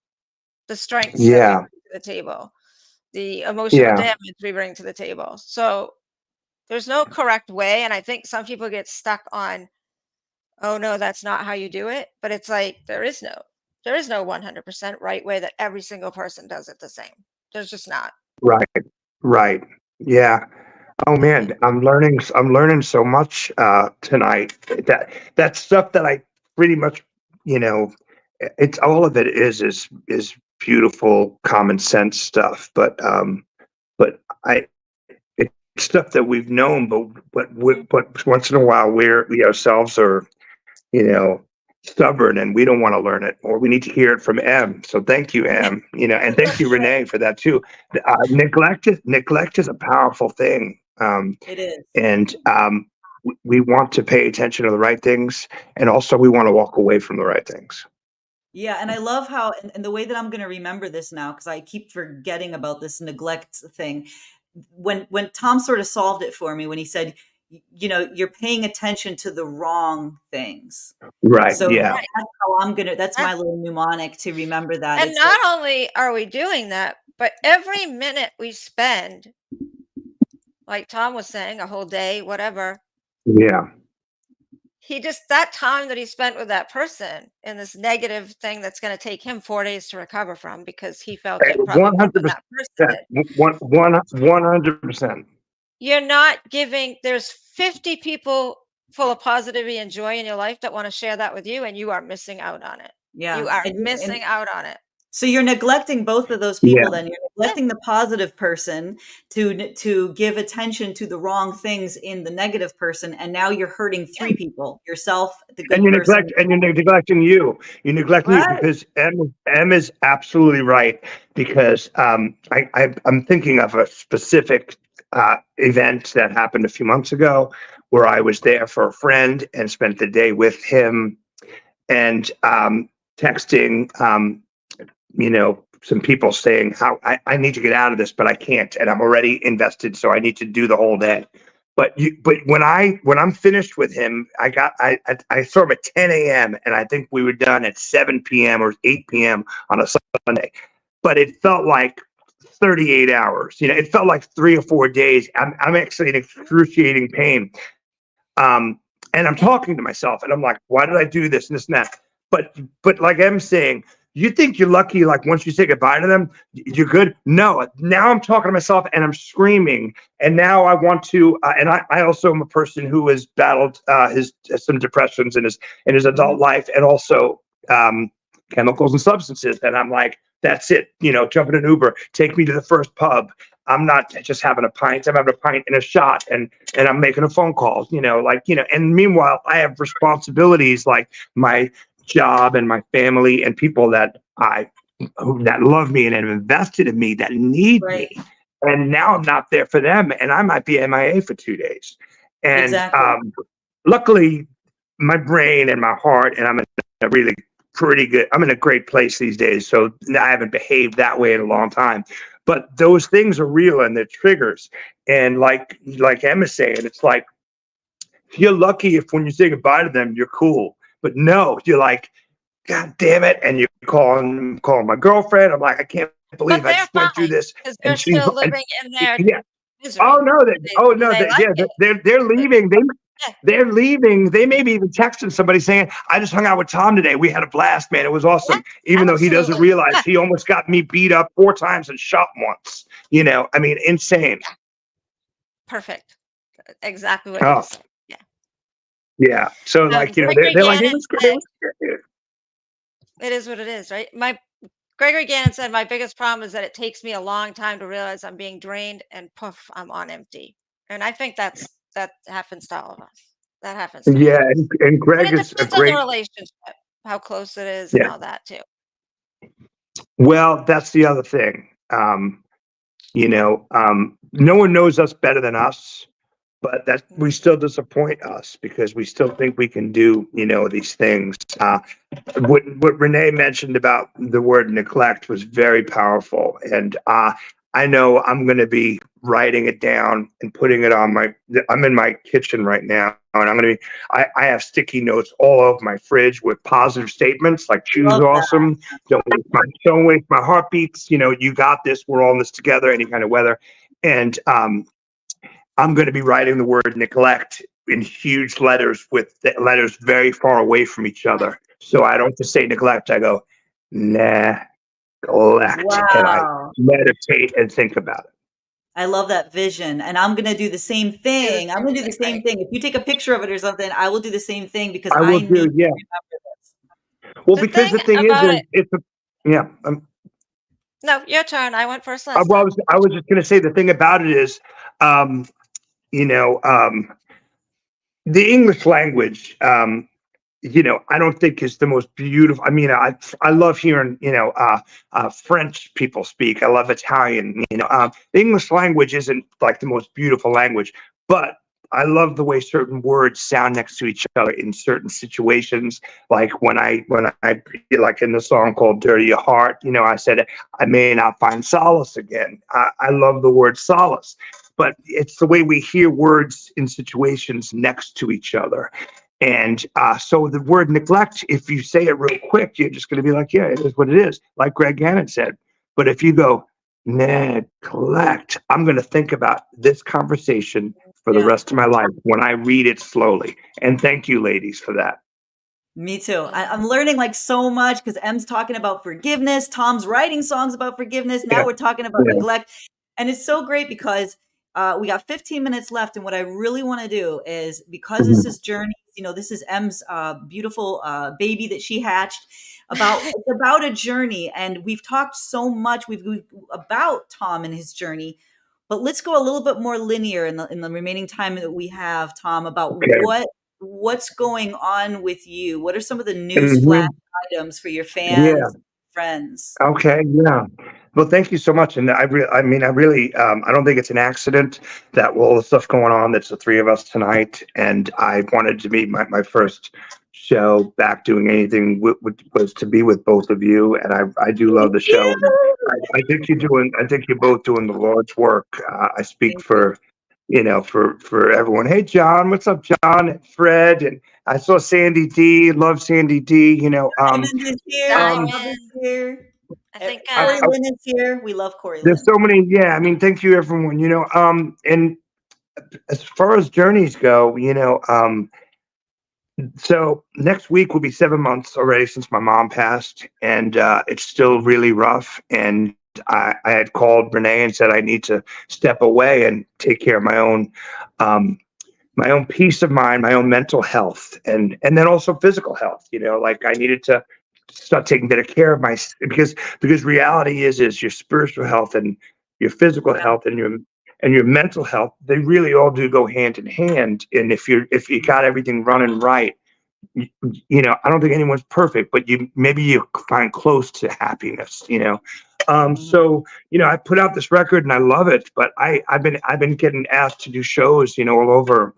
the strengths that we Yeah. bring to the table, the emotional Yeah. damage we bring to the table. So there's no correct way. And I think some people get stuck on, oh no, that's not how you do it. But it's like there is no 100% right way that every single person does it the same. There's just not. Right. Right. Yeah. Oh Yeah. man, I'm learning so much tonight. That stuff that I pretty much, you know, it's all of it is beautiful common sense stuff, but I it's stuff that we've known, but once in a while we ourselves are, you know, stubborn and we don't want to learn it or we need to hear it from M. So thank you, M. And thank you, Renee, for that too. Neglect is a powerful thing. It is. And we want to pay attention to the right things, and also we want to walk away from the right things. Yeah, and I love how and the way that I'm going to remember this now because I keep forgetting about this neglect thing. When Tom sort of solved it for me when he said you know, you're paying attention to the wrong things. Right. So Yeah. that's how that's my little mnemonic to remember that. And It's not like, only are we doing that, but every minute we spend, like Tom was saying, a whole day, whatever, Yeah. that time that he spent with that person in this negative thing that's going to take him 4 days to recover from, because he felt it probably more than that person 100%. did. 100%. You're not giving, there's 50 people full of positivity and joy in your life that want to share that with you, and you are missing out on it. You yeah. are And missing out on it. so you're neglecting both of those Yeah. people. Then you're neglecting the positive person to give attention to the wrong things in the negative person, and now you're hurting three people: yourself, the And good person. you're neglecting you. You're neglecting you Right. because M is absolutely right. Because I'm thinking of a specific event that happened a few months ago, where I was there for a friend and spent the day with him, and texting, you know, some people saying how I need to get out of this, but I can't, and I'm already invested, so I need to do the whole day. But when I'm finished with him, I saw him at 10 a.m. and I think we were done at 7 p.m. or 8 p.m. on a Sunday. But it felt like 38 hours. You know, it felt like 3 or 4 days. I'm actually in excruciating pain. And I'm talking to myself, and I'm like, why did I do this and this and that? But like I'm saying, you think you're lucky, like once you say goodbye to them, you're good. No, now I'm talking to myself and I'm screaming. And now I want to, and I also am a person who has battled some depressions in his adult life, and also chemicals and substances. And I'm like, that's it, you know, jump in an Uber, take me to the first pub. I'm not just having a pint. I'm having a pint and a shot, and I'm making a phone call, you know, like, you know, and meanwhile I have responsibilities like my job and my family and people that love me and have invested in me, that need me. Right. And now I'm not there for them, and I might be MIA for 2 days. And Exactly. luckily my brain and my heart, and I'm in a really pretty good, I'm in a great place these days. So I haven't behaved that way in a long time. But those things are real and they're triggers. And like Emma's saying, it's like, you're lucky if when you say goodbye to them, you're cool. But no, you're like, God damn it. And you're calling my girlfriend. I'm like, I can't But believe I they're just went through fine this. because And they're she's, still living in their yeah. misery. Oh no, They like yeah, it. they're leaving. Yeah. They're leaving. They may be even texting somebody saying, I just hung out with Tom today. We had a blast, man. It was awesome. Even though he doesn't Absolutely. realize Yeah. he almost got me beat up 4 times and shot once. You know, I mean, insane. Perfect. Exactly what you Oh, said. Yeah. yeah. So like, you know, Gregory they're like, Gannon it was said, good. it is what it is, right? Gregory Gannon said, my biggest problem is that it takes me a long time to realize I'm being drained, and poof, I'm on empty. And I think that happens to all of us. That happens to all Yeah. of us. And But Greg it is a depends on the great, relationship, how close it is, and yeah. all that too. Well, that's the other thing. You know, no one knows us better than us, but that we still disappoint us because we still think we can do, you know, these things. What Renee mentioned about the word neglect was very powerful, and I know I'm going to be writing it down and putting it on I'm in my kitchen right now, and I'm going to be. I have sticky notes all over my fridge with positive statements like "choose Love that. awesome," don't waste my heartbeats. You know, you got this. We're all in this together. Any kind of weather, and I'm going to be writing the word neglect in huge letters with the letters very far away from each other. So I don't just say neglect. I go neglect, and I Wow. meditate and think about it. I love that vision. And I'm going to do the same Do the thing. I'm same going to do the thing, same right? thing. If you take a picture of it or something, I will do the same thing because I I will need do, to yeah. remember this. Well, The because thing the thing is about it, it's a, yeah. no, your turn. I went first last Well, time. I was just going to say the thing about it is, you know, the English language. You know, I don't think is the most beautiful. I mean, I love hearing, you know, French people speak. I love Italian. You know, the English language isn't like the most beautiful language, but I love the way certain words sound next to each other in certain situations. Like when I like in the song called "Dirty Your Heart," you know, I said I may not find solace again. I love the word solace, but it's the way we hear words in situations next to each other. And so the word neglect, if you say it real quick, you're just going to be like, yeah, it is what it is, like Greg Gannon said. But if you go, neglect, I'm going to think about this conversation for the Yeah. rest of my life when I read it slowly. And thank you, ladies, for that. Me too. I'm learning like so much because M's talking about forgiveness. Tom's writing songs about forgiveness. Now Yeah. we're talking about Yeah. neglect. And it's so great because we got 15 minutes left. And what I really want to do is, because this is journey, this is M's beautiful baby that she hatched, it's about a journey. And we've talked so much about Tom and his journey. But let's go a little bit more linear in the remaining time that we have, Tom, about Okay. what's going on with you. What are some of the news flash Mhm. items for your Yeah. fans, friends? Okay. Yeah. Well, thank you so much. And I mean, I really, I don't think it's an accident that all the stuff going on. That's the three of us tonight. And I wanted to be my first show back doing anything was to be with both of you. And I do love the show. And I think I think you're both doing the Lord's work. I speak Thank you. for, for everyone. Hey, John, what's up, John? And Fred. And I saw Sandy D. Love Sandy D. Diamond is here. Um, Bob is here. I think I, Corey Lynn is here. We love Corey there's Lynn. so many. Yeah, I mean, thank you, everyone. And as far as journeys go, so next week will be 7 months already since my mom passed, and it's still really rough. And I had called Renee and said I need to step away and take care of um, my own peace of mind, my own mental health, and then also physical health. Like I needed to start taking better care of my because reality is your spiritual health and your physical Yeah. health and your mental health, they really all do go hand in hand. And if you got everything running right, I don't think anyone's perfect, but maybe you find close to happiness. So I put out this record and I love it, but I've been getting asked to do shows, all over.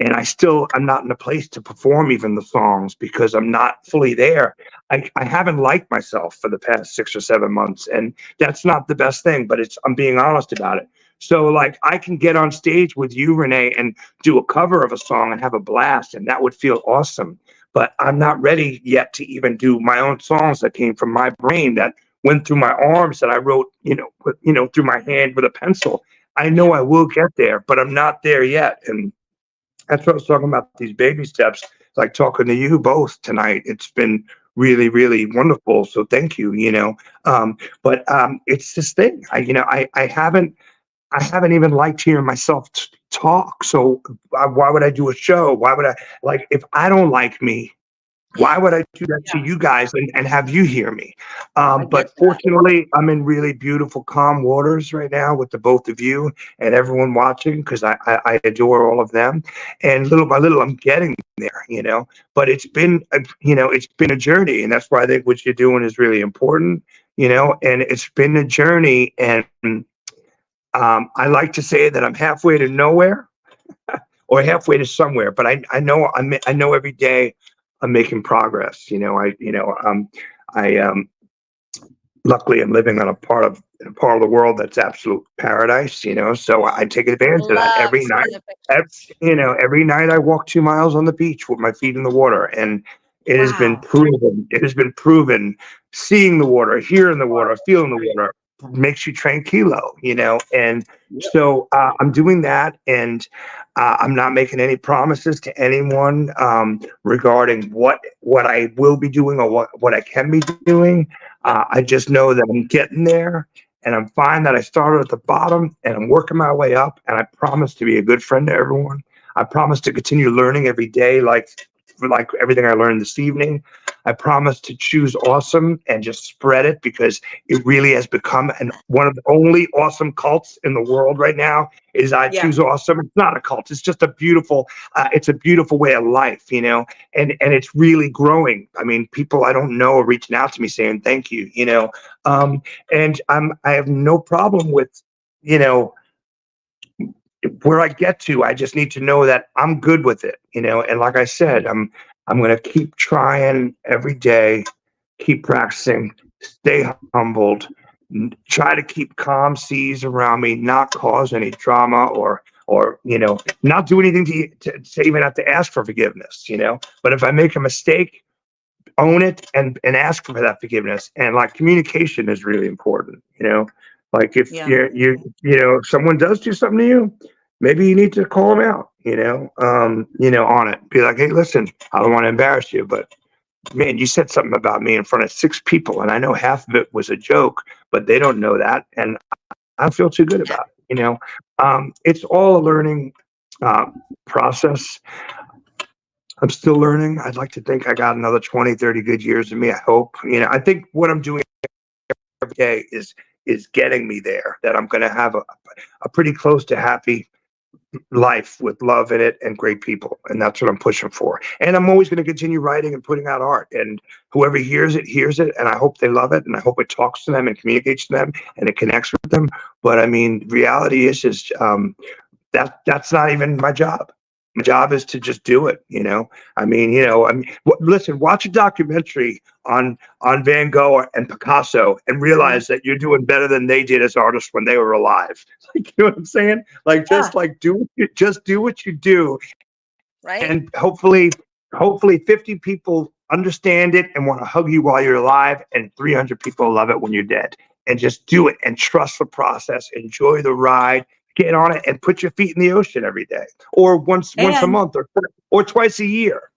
And I'm not in a place to perform even the songs because I'm not fully there. I haven't liked myself for the past 6 or 7 months, and that's not the best thing, but I'm being honest about it. So like I can get on stage with you, Renee, and do a cover of a song and have a blast, and that would feel awesome. But I'm not ready yet to even do my own songs that came from my brain, that went through my arms, that I wrote, through my hand with a pencil. I know I will get there, but I'm not there yet. And that's what I was talking about, these baby steps, like talking to you both tonight. It's been really, really wonderful. So thank you, but it's this thing. I haven't even liked hearing myself talk. So why would I do a show? Why would I, like, if I don't like me, why would I do that to you guys and have you hear me? I get But that. fortunately, I'm in really beautiful, calm waters right now with the both of you and everyone watching, because I adore all of them. And little by little, I'm getting there. But it's been a journey. And that's why I think what you're doing is really important. And it's been a journey. And I like to say that I'm halfway to nowhere or halfway to somewhere, but I know every day I'm making progress. Luckily I'm living on a part of the world that's absolute paradise. So I take advantage of that love every night. seeing the pictures. Every night I walk 2 miles on the beach with my feet in the water, and it has been Wow. proven. It has been proven. Seeing the water, hearing the water, feeling the water makes you tranquilo. And Yep. so I'm doing that, and I'm not making any promises to anyone regarding what I will be doing or what I can be doing. I just know that I'm getting there, and I'm fine that I started at the bottom and I'm working my way up. And I promise to be a good friend to everyone. I promise to continue learning every day, like everything I learned this evening. I promise to choose awesome and just spread it, because it really has become one of the only awesome cults in the world right now. Is I Yeah. choose awesome. It's not a cult. It's just it's a beautiful way of life. And it's really growing. I mean, people I don't know are reaching out to me saying thank you. And I have no problem with, where I get to. I just need to know that I'm good with it. And like I said, I'm going to keep trying every day, keep practicing, stay humbled, try to keep calm seas around me, not cause any drama or not do anything to even have to ask for forgiveness, But if I make a mistake, own it and ask for that forgiveness. And like communication is really important, Like if Yeah. if someone does do something to you, maybe you need to call them out, on it. Be like, hey, listen, I don't want to embarrass you, but man, you said something about me in front of 6 people, and I know half of it was a joke, but they don't know that, and I feel too good about it. It's all a learning process. I'm still learning. I'd like to think I got another 20, 30 good years in me. I hope. I think what I'm doing every day is getting me there. That I'm going to have a pretty close to happy life with love in it and great people, and that's what I'm pushing for. And I'm always going to continue writing and putting out art, and whoever hears it, and I hope they love it, and I hope it talks to them and communicates to them and it connects with them. But I mean, reality is just that's not even my job. My job is to just do it. Listen, watch a documentary on Van Gogh and Picasso and realize that you're doing better than they did as artists when they were alive. Like, you know what I'm saying? Like, just like do what you do, Right. and hopefully 50 people understand it and want to hug you while you're alive, and 300 people love it when you're dead. And just do it and trust the process. Enjoy the ride. Get on it and put your feet in the ocean every day, or once a month, or twice a year.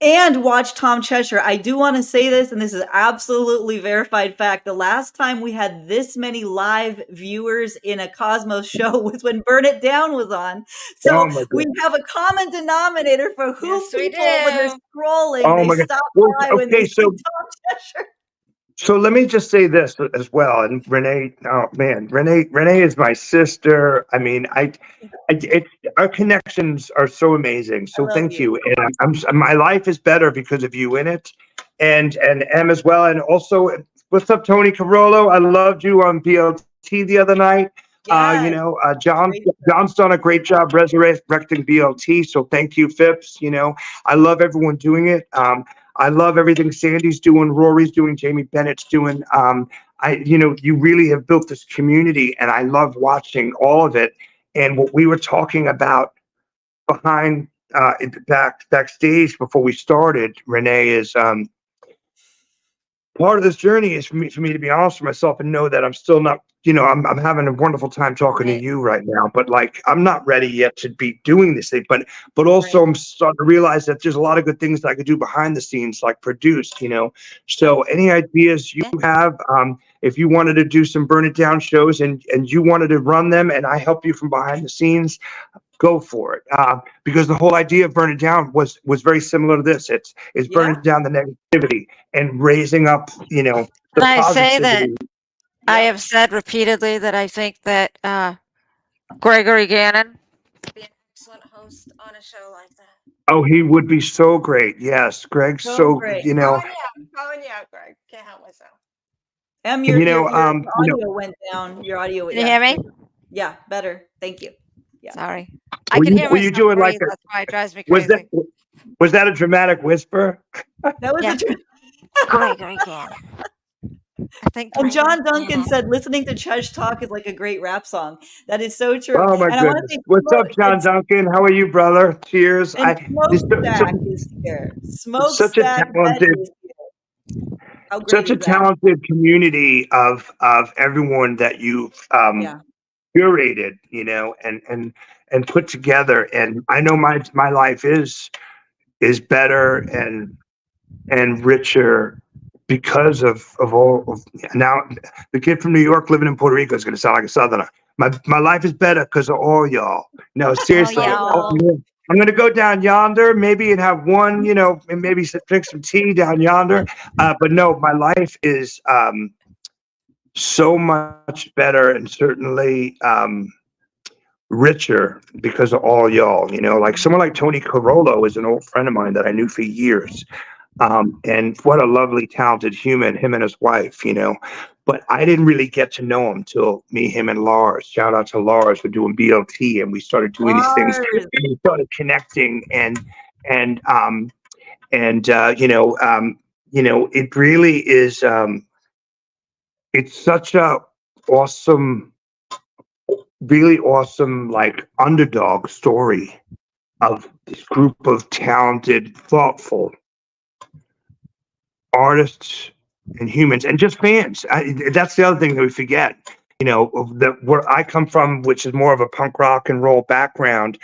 And watch Tom Cheshire. I do want to say this, and this is absolutely verified fact. The last time we had this many live viewers in a Cosmos show was when Burn It Down was on. So we have a common denominator for who Yes, we people, when they're do. scrolling, they stop by when they see Tom Cheshire. So let me just say this as well. And Renee, oh man, Renee is my sister. I mean, our connections are so amazing. So thank you. And my life is better because of you in it, and Em as well. And also, what's up, Tony Carollo? I loved you on BLT the other night. John's done a great job resurrecting BLT. So thank you, Phipps. I love everyone doing it. I love everything Sandy's doing, Rory's doing, Jamie Bennett's doing. You really have built this community, and I love watching all of it. And what we were talking about behind backstage before we started, Renee, is part of this journey is for me to be honest with myself and know that I'm still not, I'm having a wonderful time talking to you right now, but like, I'm not ready yet to be doing this thing, but also I'm starting to realize that there's a lot of good things that I could do behind the scenes, like produce, so any ideas you have, if you wanted to do some Burn It Down shows and you wanted to run them and I help you from behind the scenes, go for it. Because the whole idea of Burn It Down was very similar to this. It's burning down the negativity and raising up, the I positivity. say that I have said repeatedly that I think that Gregory Gannon would be an excellent host on a show like that. Oh, he would be so great. Yes, Greg. So great. Calling you out, Greg. Can't help myself. Em, your audio went down. Your audio. Can you hear me? Yeah, better. Thank you. Yeah. Sorry. I can hear myself breathe. Like that's why it drives me crazy. Was that a dramatic whisper? That was Gregory Gannon. And John Duncan said, listening to Chesh talk is like a great rap song. That is so true. Oh my goodness. What's up, John Duncan? How are you, brother? Cheers. And Smokestack is here. Smokestack is here. Such a talented community of everyone that you've curated, and put together. And I know my life is better and richer because of all of, now the kid from New York living in Puerto Rico is going to sound like a Southerner. My life is better because of all y'all. No, seriously. I'm going to go down yonder, maybe, and have one, and maybe drink some tea down yonder. But no, my life is so much better and certainly richer because of all y'all. Like someone like Tony Carollo is an old friend of mine that I knew for years. And what a lovely, talented human, him and his wife, but I didn't really get to know him till me, him, and Lars. Shout out to Lars for doing BLT, and we started doing these things, and we started connecting, and it really is it's such a awesome, really awesome, like underdog story of this group of talented, thoughtful artists and humans and just fans. That's the other thing that we forget. You know, where I come from, which is more of a punk rock and roll background.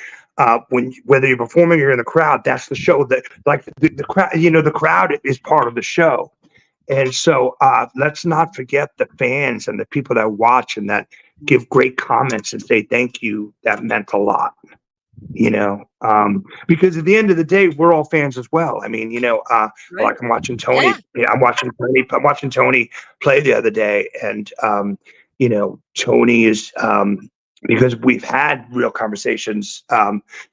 When whether you're performing or you're in the crowd, that's the show. That like the crowd, you know, the crowd is part of the show. And so let's not forget the fans and the people that watch and that give great comments and say thank you. That meant a lot, you know, because at the end of the day, we're all fans as well. I mean, you know, Right. like I'm watching Tony. Yeah. Yeah, I'm watching Tony play the other day, and you know, Tony is because we've had real conversations,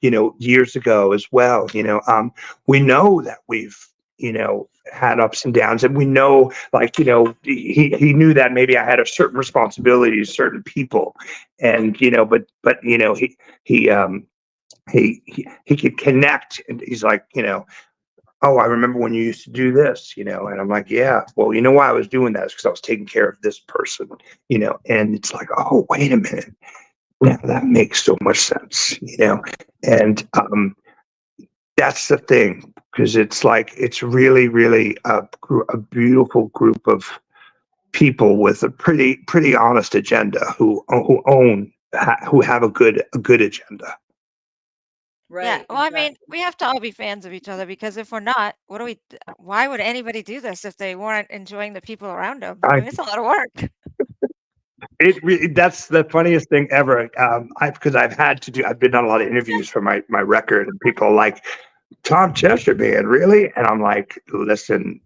you know, years ago as well. You know, we know that we've, you know, had ups and downs, and we know, like, you know, he knew that maybe I had a certain responsibility to certain people, and you know, but you know, he he could connect, and he's like, you know, oh, I remember when you used to do this, you know, and I'm like, yeah, well, you know why I was doing that is because I was taking care of this person, you know, and it's like, oh, wait a minute, now that makes so much sense, you know, and that's the thing, because it's like it's really, really a beautiful group of people with a pretty honest agenda who who have a good agenda. Yeah. Right. Well, I mean, Exactly. we have to all be fans of each other because if we're not, what do we? Why would anybody do this if they weren't enjoying the people around them? I I mean, it's a lot of work. that's the funniest thing ever. Because I've been on a lot of interviews for my record, and people are like, Tom Cheshire band, really? And I'm like, listen,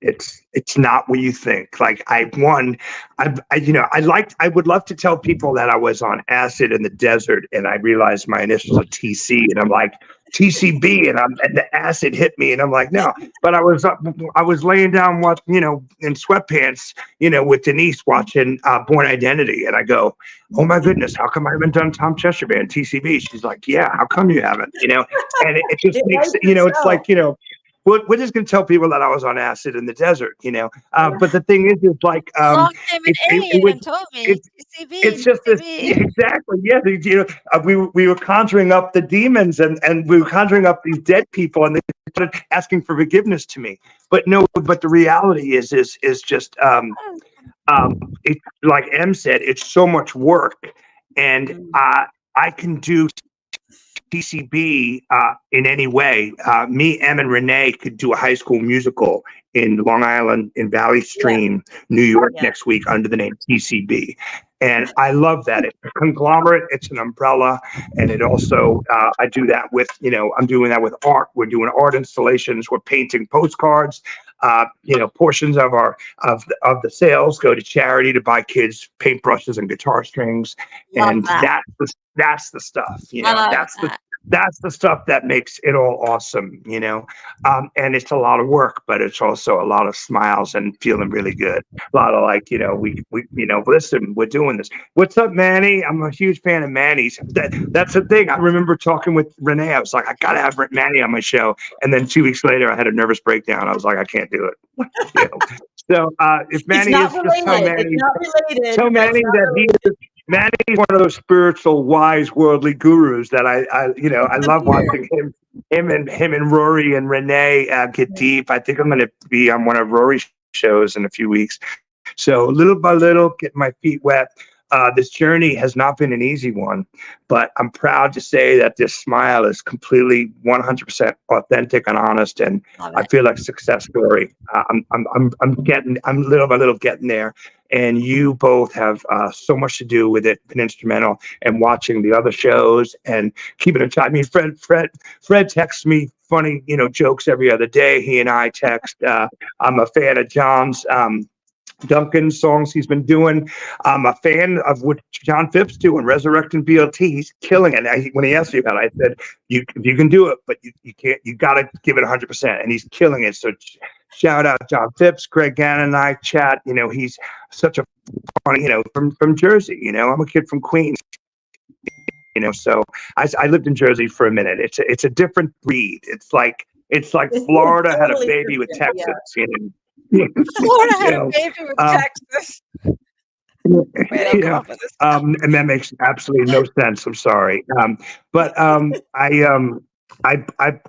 it's not what you think. Like you know, I would love to tell people that I was on acid in the desert, and I realized my initials are TC, and I'm like TCB, and the acid hit me, and I'm like, no, but I was laying down, you know, in sweatpants, you know, with Denise watching Born Identity, and I go, oh my goodness, how come I haven't done Tom Cheshire band TCB? She's like, yeah, how come you haven't? You know, and it just It makes, you rightly know, it's so. like, you know, we're just going to tell people that I was on acid in the desert, you know. But the thing is like, Along came an it alien was, and told me, it's, "TCB, it's just this, yeah, TCB." exactly. Yeah. You know, we were conjuring up the demons, and we were conjuring up these dead people, and they started asking for forgiveness to me. But no, but the reality is just, it, like M said, it's so much work, and Mm. I can do TCB in any way. Me, Em, and Renee could do a high school musical in Long Island, in Valley Yeah. Stream, New York Yeah. next week under the name TCB. And I love that. It's a conglomerate, it's an umbrella. And it also, I do that with, you know, I'm doing that with art. We're doing art installations, we're painting postcards. You know, portions of of the sales go to charity to buy kids paintbrushes and guitar strings. Love And that. that's the stuff, you know, Love that. that's the stuff that makes it all awesome, you know. And it's a lot of work, but it's also a lot of smiles and feeling really good. A lot of, like, you know, we you know, listen, we're doing this. What's up, Manny? I'm a huge fan of Manny's. That's the thing. I remember talking with Renee. I was like, I gotta have Manny on my show. And then 2 weeks later, I had a nervous breakdown. I was like, I can't do it. You know. So if It's Manny not is, just related. It's not related. tell That's Manny not that he related. is. Manny's one of those spiritual, wise, worldly gurus that I you know, It's I the love beard. watching him and Rory and Renee get Yeah. deep. I think I'm going to be on one of Rory's shows in a few weeks. So little by little, get my feet wet. This journey has not been an easy one, but I'm proud to say that this smile is completely 100% authentic and honest, and Love I it. feel like a success story. I'm little by little getting there, and you both have so much to do with it, been instrumental in watching the other shows and keeping in touch. I mean, Fred texts me funny, you know, jokes every other day. He and I text. I'm a fan of John's. Duncan songs he's been doing. I'm a fan of what John Phipps doing, Resurrecting BLT. He's killing it. When he asked me about it, I said, you can do it, but you can't, you got to give it 100%. And he's killing it. So shout out John Phipps, Greg Gannon and I chat. You know, he's such a funny, you know, from Jersey. You know, I'm a kid from Queens. You know, so I lived in Jersey for a minute. It's a different breed. It's like It's Florida had a totally baby with different. Yeah. Texas. You know? Florida had a know, baby with um, Texas. Wait, I'll come yeah, up with this. and that makes absolutely no sense. I'm sorry, but I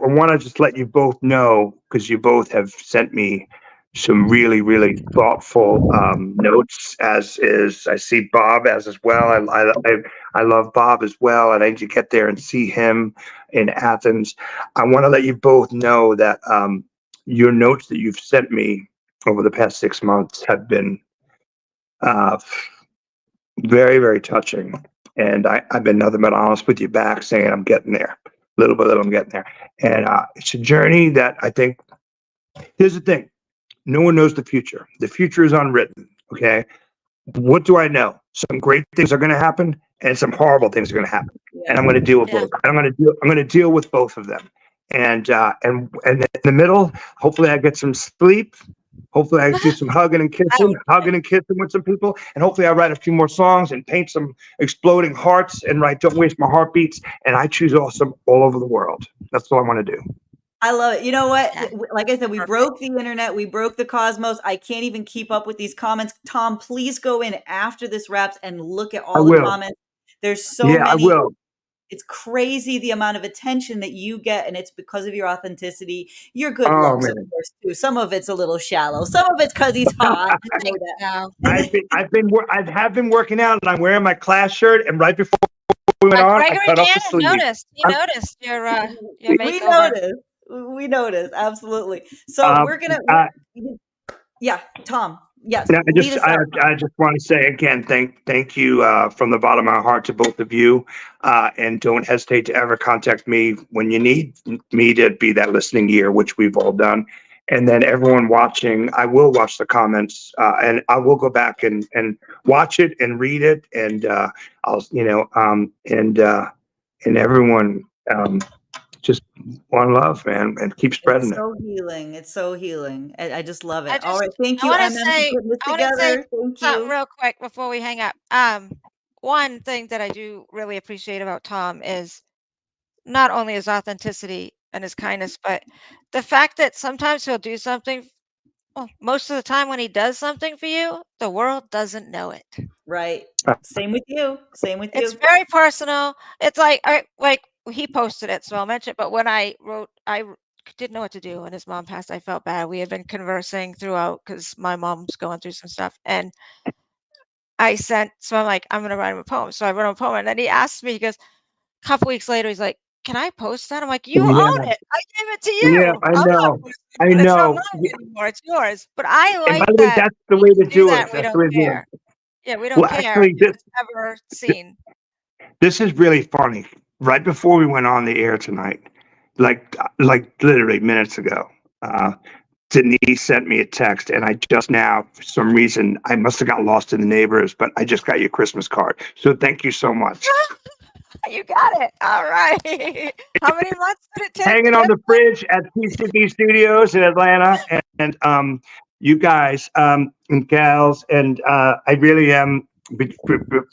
want to just let you both know because you both have sent me some really really thoughtful notes. As is, I see Bob as well. I love Bob as well, and I need to get there and see him in Athens. I want to let you both know that your notes that you've sent me over the past 6 months have been uh, very, very touching. And I've been nothing but honest with you back, saying I'm getting there, little by little, I'm getting there. And it's a journey that I think. Here's the thing: no one knows the future. The future is unwritten. Okay, what do I know? Some great things are going to happen, and some horrible things are going to happen. And I'm going to deal with both. And I'm going to deal with both of them. And in the middle, hopefully, I get some sleep. Hopefully, I do some hugging and kissing with some people, and hopefully, I write a few more songs and paint some exploding hearts and write "Don't Waste My Heartbeats." And I choose awesome all over the world. That's all I want to do. I love it. You know what? Yeah. Like I said, we broke the internet. We broke the cosmos. I can't even keep up with these comments. Tom, please go in after this wraps and look at all the comments. There's so many. I will. It's crazy the amount of attention that you get, and it's because of your authenticity. Your good looks, of course, too. Some of it's a little shallow. Some of it's because he's hot. I know that. I've been working out, and I'm wearing my class shirt. And right before we went on, I cut off the sleeve. You noticed your makeover. We noticed, absolutely. So we're gonna, yeah, Tom. Yes. I just want to say again, thank you from the bottom of my heart to both of you, and don't hesitate to ever contact me when you need me to be that listening ear, which we've all done. And then everyone watching, I will watch the comments, and I will go back and watch it and read it, and I'll and everyone. Just one love, man, and keep spreading it. It's so healing. It's so healing. I just love it. All right. Thank you, I MM, want to say Thank something you. real quick before we hang up. One thing that I do really appreciate about Tom is not only his authenticity and his kindness, but the fact that sometimes he'll do something. Well, most of the time when he does something for you, the world doesn't know it. Right. Same with you. It's very personal. It's like he posted it, so I'll mention it. But when I didn't know what to do when his mom passed. I felt bad. We had been conversing throughout because my mom's going through some stuff, and so I'm like, I'm gonna write him a poem. So I wrote him a poem, and then he asked me. He goes, a couple weeks later, he's like, "Can I post that?" I'm like, "You own it. I gave it to you." Yeah, I know. It's not mine anymore. It's yours. But I like that. That's the way to do it. We don't care. Yeah, we don't care. Actually, it's ever seen. This is really funny. Right before we went on the air tonight, like literally minutes ago, Denise sent me a text, and I just now, for some reason, I must have got lost in the neighbors, but I just got your Christmas card. So thank you so much. You got it. All right. How many months did it take? Hanging on the fridge at CCTV Studios in Atlanta, and you guys and gals, and I really am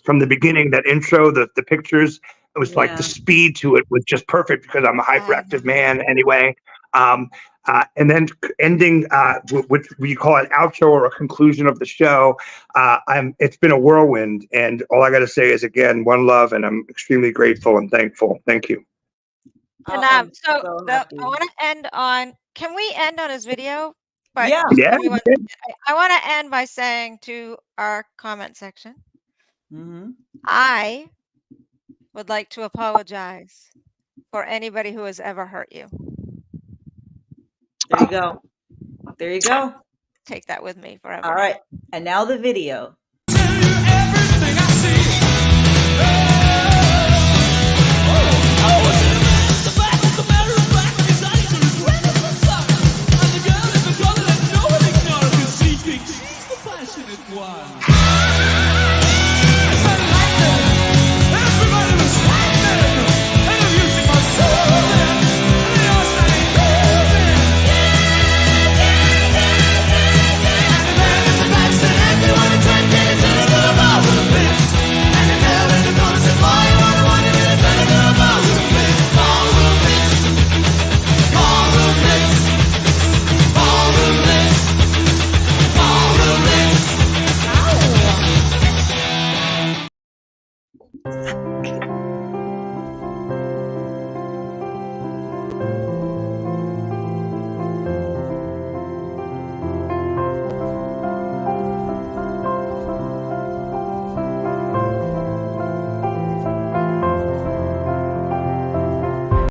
from the beginning. That intro, the pictures, it was like the speed to it was just perfect because I'm a hyperactive man anyway. And then ending, which we call an outro or a conclusion of the show. It's been a whirlwind, and all I got to say is again, one love, and I'm extremely grateful and thankful. Thank you. And I want to end on. Can we end on his video? But yeah. I want to end by saying to our comment section, I would like to apologize for anybody who has ever hurt you. There you go. There you go. Take that with me forever. All right. And now the video. One.